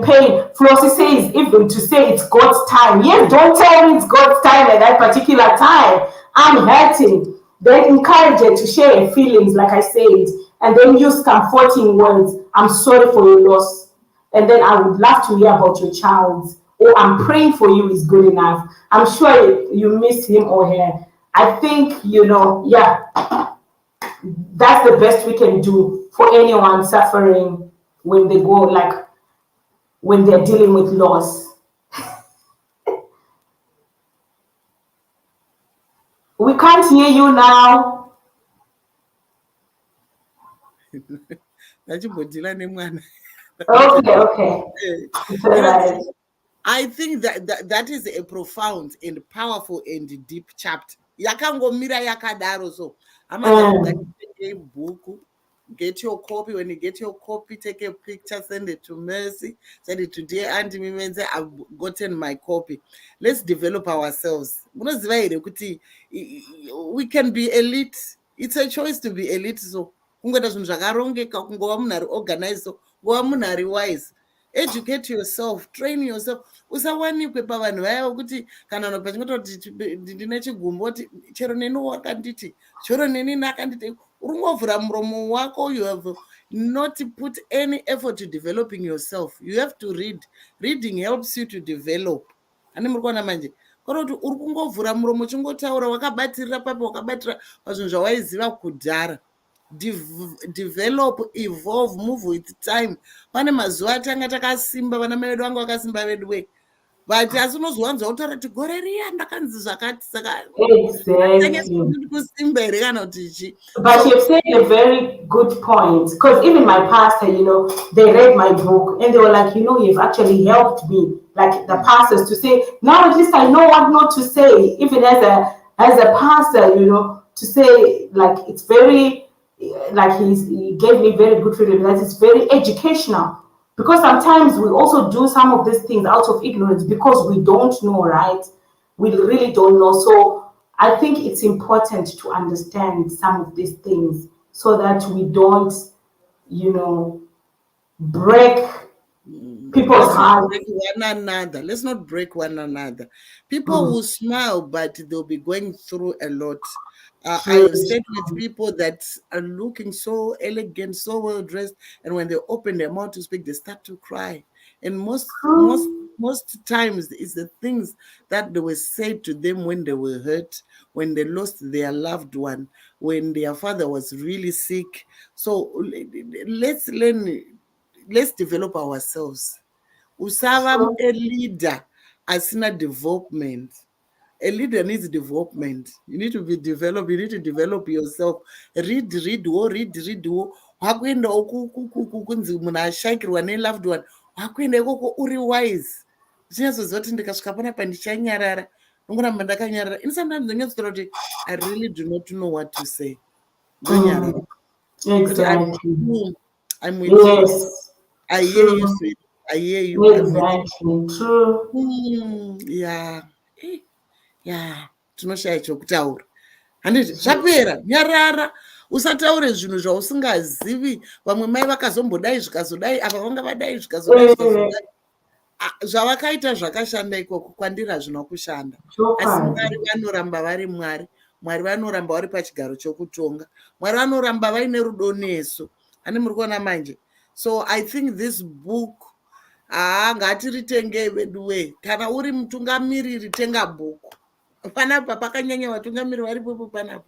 pain. Flossie says, even to say it's God's time. Yes, don't tell me it's God's time at that particular time. I'm hurting. Then encourage her to share her feelings, like I said, and then use comforting words. I'm sorry for your loss. And then I would love to hear about your child. Or I'm praying for you is good enough. I'm sure you miss him or her. I think, yeah, that's the best we can do for anyone suffering when they go, like, when they're dealing with loss. We can't hear you now. Ndachimbodhila nemwana. Okay. It's all You know, right. I think that is a profound and powerful and deep chapter. Yakangomira yakadaro so. Amadzangu ngatitenge bhuku. Get your copy. When you get your copy, take a picture, send it to Mercy. Send it to dear Auntie Mimenze. I've gotten my copy. Let's develop ourselves. Munoziva here kuti we can be elite. It's a choice to be elite. So kungoita zvinhu zvakarongeka, kungova munhu ari organized, so kungova munhu ari wise. Educate yourself, train yourself. Usawanikwe pavanhu vaya vokuti kana vanhu pachingototi ndine chigumboti chero neni wakanditi chero neni nakanditi uri ngovhura muromo wako. You have not put any effort to developing yourself. You have to read. Reading helps you to develop. Ani muri kuona manje kwaro kuti uri kungovhura muromo uchingotaura wakabatirira papo wakabatira pazvinhu zvawaiziva kudhara. Develop, evolve, move with time. Pane mazuva atanga takasimba, vana mai vedu vanga vakasimba vedu we, but asi unozwanza kutaura kuti gore riya ndakanzi zvakati saka Exactly. kusimba here kana kuti chi. But you've said a very good point, because even my pastor, they read my book and they were like, you've actually helped me, like the pastors, to say, now at least I know what not to say, even as a pastor, to say, like, it's very, like, he gave me very good feedback that it's very educational, because sometimes we also do some of these things out of ignorance because we don't know, right? We really don't know. So I think it's important to understand some of these things so that we don't, break people's hearts. Let's not break one another. People will smile, but they'll be going through a lot. I have stayed with people that are looking so elegant, so well dressed, and when they open their mouth to speak, they start to cry. And most times, it's the things that they were said to them when they were hurt, when they lost their loved one, when their father was really sick. So let's learn. Let's develop ourselves. Usava a leader asina development. A leader needs development. You need to be developed. You need to develop yourself. Read. Wakuenda kunzi munhu ashakirwa neloved one. Wakuenda ikoko uri wise. Uchinyazoziva kuti ndikasvika panapa ndichanyarara. Nongoramba ndakanyarara. And sometimes ndinyazotaura kuti I really do not know what to say. Ndonyarara. Exactly. I'm with Yes. you. I hear you, sweet. I hear you. Exactly. True. Yeah. Tinoshaya chokutaura. Handiti zvapera nyarara. Usataure zvinhu zvausingazivi. Vamwe mai vakazombodai zvikazodai, apa vanga vadai zvikazodai. Zvavakaita zvakashanda ikoko kwandiri hazvina kushanda. Asi Mwari vanoramba vari Mwari. Mwari vanoramba vari pachigaro chokutonga. Mwari vanoramba vaine rudo nesu. Ani muri kuona manje. So I think this book, ngatiritenge vedu we. Kana uri mutungamiriri tenga bhuku. Panapa pakanyanya vatungamiriri varipo panapa.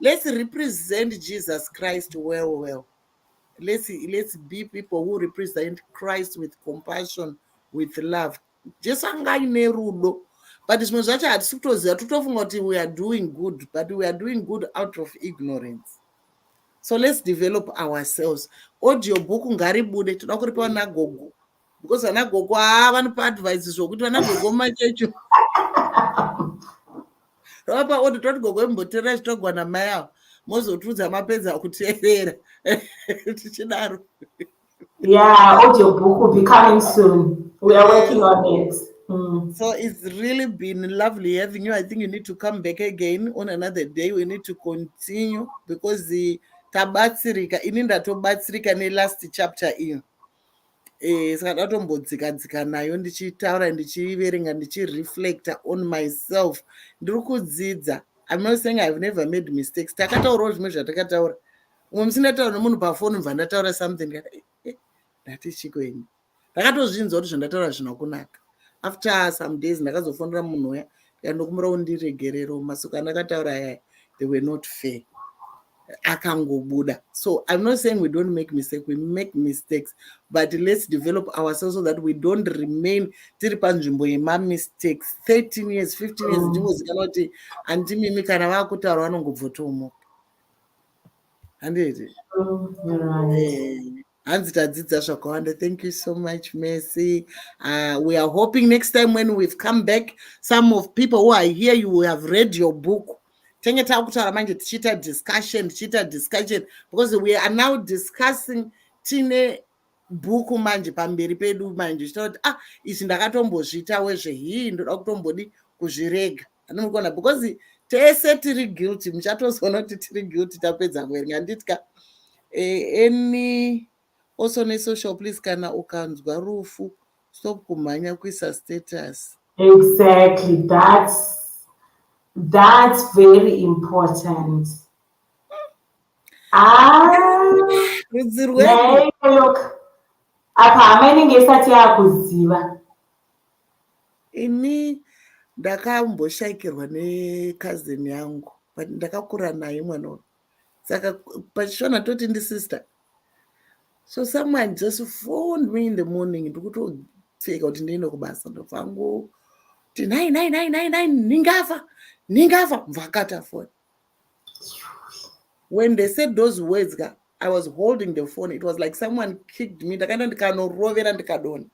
Let's represent Jesus Christ well. Let's be people who represent Christ with compassion, with love. Just angaine rudo. But zvimwe zvacho hatisi kutoziva, totofunga kuti we are doing good, but we are doing good out of ignorance. So let's develop ourselves. Audio book ngaribude toda kuripa nagogo, because vanagogo vanopa advice zvokuti vanagogo machecho ravapa audio toti gogo imboteera chitogwa namai avo mozotudza mapedza kuteerera tichidaro. Yeah, audiobook will be coming soon. We are working on it. So it's really been lovely having you. I think you need to come back again on another day. We need to continue because the tabatsirika ini ndatobatsirika nelast chapter iyo. Saka ndatombodzika nayo ndichitaura ndichiverenga ndichireflecta on myself. Ndiri kudzidza. I'm not saying I've never made mistakes. Takataurawo zvimwe zvatakataura. Umwe musi ndataura nemunhu pafoni mva ndataura something ndati chikwenyu. Ndakatozvinzwa kuti zvandataura hazvina kunaka. After some days ndakazofonera munhu uya ndokumura undiregerero masuku andakataura aya they were not fair. Akangobuda. So I'm not saying we don't make mistakes, we make mistakes, but let's develop ourselves so that we don't remain tiri panzvimbo yema mistakes 13 years 15 years ndingozikanwa kuti andimimi kana vakutaura vanongobvotomuka. Handiti? Hanzi tadzidza zvakawanda. Thank you so much, Mercy. We are hoping next time when we've come back, some of people who are here, you will have read your book. Tenge takutaura manje tichita discussion, because we are now discussing tine bhuku manje pamberi pedu manje tichita kuti izvi ndakatombozviitawo zvehii ndoda kutombodi kuzvirega. Anomukona because tese tiri guilty, muchatozoona kuti tiri guilty tapedza kuverenga. Nditka any also ne-social please kana ukanzwa rufu stop kumhanya kuisa status. Exactly, that's very important. Rudzi rwedu apa hamainenge isati yakuziva. Ini ndakamboshayikirwa nekazini yangu ndakakura naye mwana uyu, saka pachishona toti ndisister. So someone just phoned me in the morning ndikutopfeka kuti ndiende kubasa ndofangu kuti nai ningafa mvakata phone. When they said those words, I was holding the phone. It was like someone kicked me. Ndakaenda ndikanorovera ndikadona.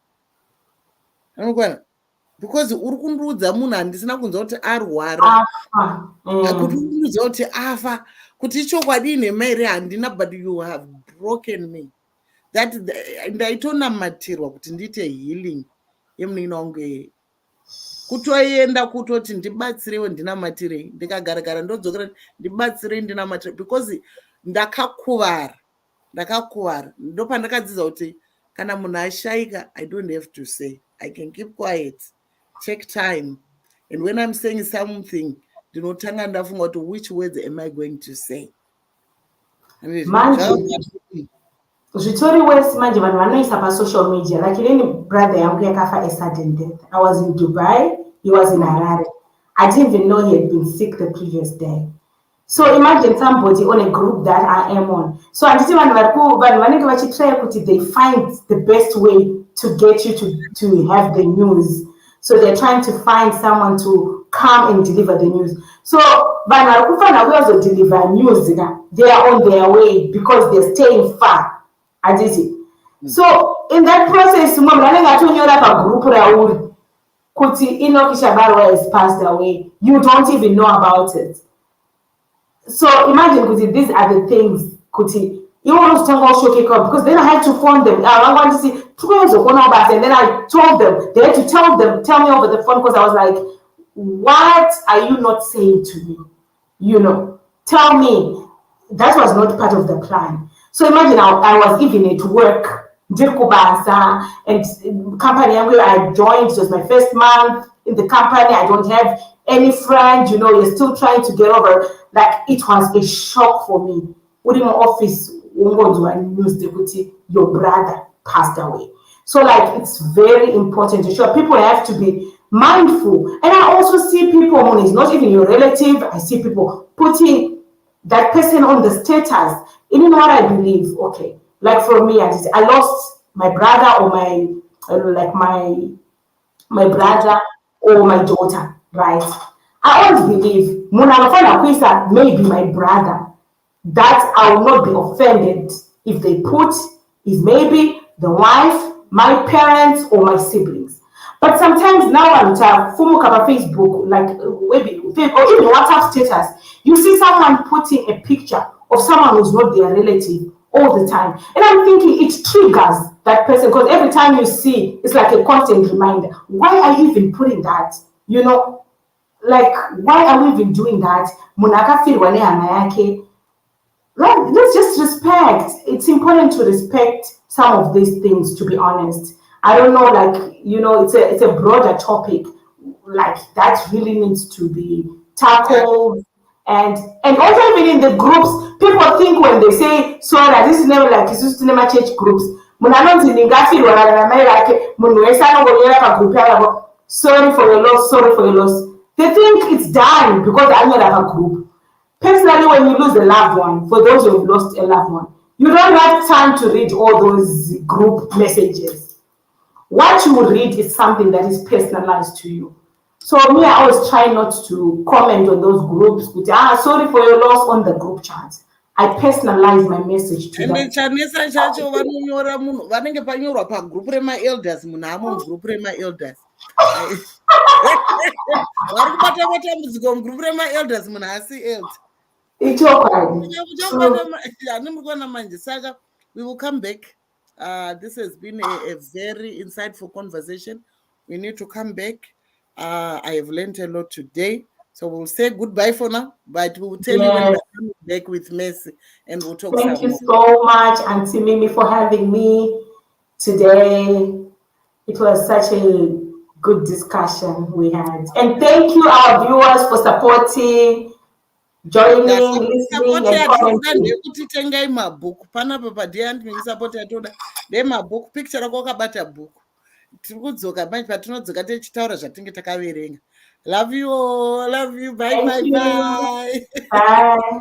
Anokwana because uri kundudza munhu handisina kunzwa kuti arwara, kuti kundudza kuti afa, kuti ichokwadi nemairi handina, but you have broken me. That ndaitonamatira kuti ndiite healing yemunini wangu iyi, kutoenda kutoti ndibatsirewo ndinamatirei, ndikagara ndodzokera ndibatsirei ndinamatirei, because ndakakuvara. Ndopandakadzidza kuti kana munhu ashayika, I don't have to say, I can keep quiet, take time, and when I'm saying something ndinotanga ndafunga kuti which words am I going to say. Zvitori wese manje vanhu vanoisa pasocial media, like inini brother yangu yakafa a sudden death. I was in Dubai, he was in Harare. I didn't even know he had been sick the previous day. So imagine somebody on a group that I am on. So anditi vanhu vanenge vachitry kuti they find the best way to get you to have the news. So they're trying to find someone to come and deliver the news. So vanhu vari kufanira kuya deliver news, they are on their way because they're staying far. So in that process, group kuti Enoch Shabarwa has passed away. You don't even know about it. So imagine kuti these are the things kuti you want to because then I had to phone them. I want to see and then I told them, they had to tell me over the phone, because I was like, what are you not saying to me? Tell me. That was not part of the plan. So imagine I was even at work, and company where I joined, it was my first month in the company. I don't have any friend, you're still trying to get over. Like, it was a shock for me. Within my office, news, your brother passed away. So like, it's very important to show people have to be mindful. And I also see people, when it's not even your relative, I see people putting that person on the status. You know what I believe? Okay, like for me, I lost my brother or my brother or my daughter, right? I always believe maybe my brother, that I will not be offended if they put is maybe the wife, my parents, or my siblings. But sometimes now I'm Fumuka Facebook, like maybe or even WhatsApp status, you see someone putting a picture of someone who's not their relative all the time. And I'm thinking it triggers that person because every time you see, it's like a constant reminder. Why are you even putting that? You know, like why are we even doing that? Munaka feel yake. Right, let's just respect. It's important to respect some of these things, to be honest. I don't know, like, it's a broader topic, like that really needs to be Yeah. tackled. And also even in the groups, people think when they say sorry, this is never like it's just never church groups. Munanonzi ningafirwa na mai like munhu wese anongonyera pagroup yavo, sorry for your loss, sorry for your loss. They think it's done because I'm not a group. Personally, when you lose a loved one, for those who have lost a loved one, you don't have time to read all those group messages. What you read is something that is personalized to you. So me, I always try not to comment on those groups with sorry for your loss on the group chat. I personalize my message to Ende that. chanesa chacho vanonyora munhu vanenge panyorwa pagrupu remaelders, munhu amo mugrupu remaelders vari kubata matambudziko mugrupu remaelders, munhu asi elder. It's okay. Hani muri kuona manje. Saka we will come back. This has been a very insightful conversation. We need to come back. I have learned a lot today. So we'll say goodbye for now, but we will tell you when Yes. we're coming back with Mercy and we'll talk Thank some you more. so much, Auntie Mimi, for having me today. It was such a good discussion we had. And thank you, our viewers, for supporting, joining, listening, Support and yatinoda commenting. ndeyekuti tengai mabhuku panapa padeandming support yatoda ndemabhuku. Picture rako wakabata bhuku. Tiri kudzoka manje patinodzoka tichitaura zvatinge takaverenga. Love you all. Love you. Bye, Thank bye, you. bye. Bye.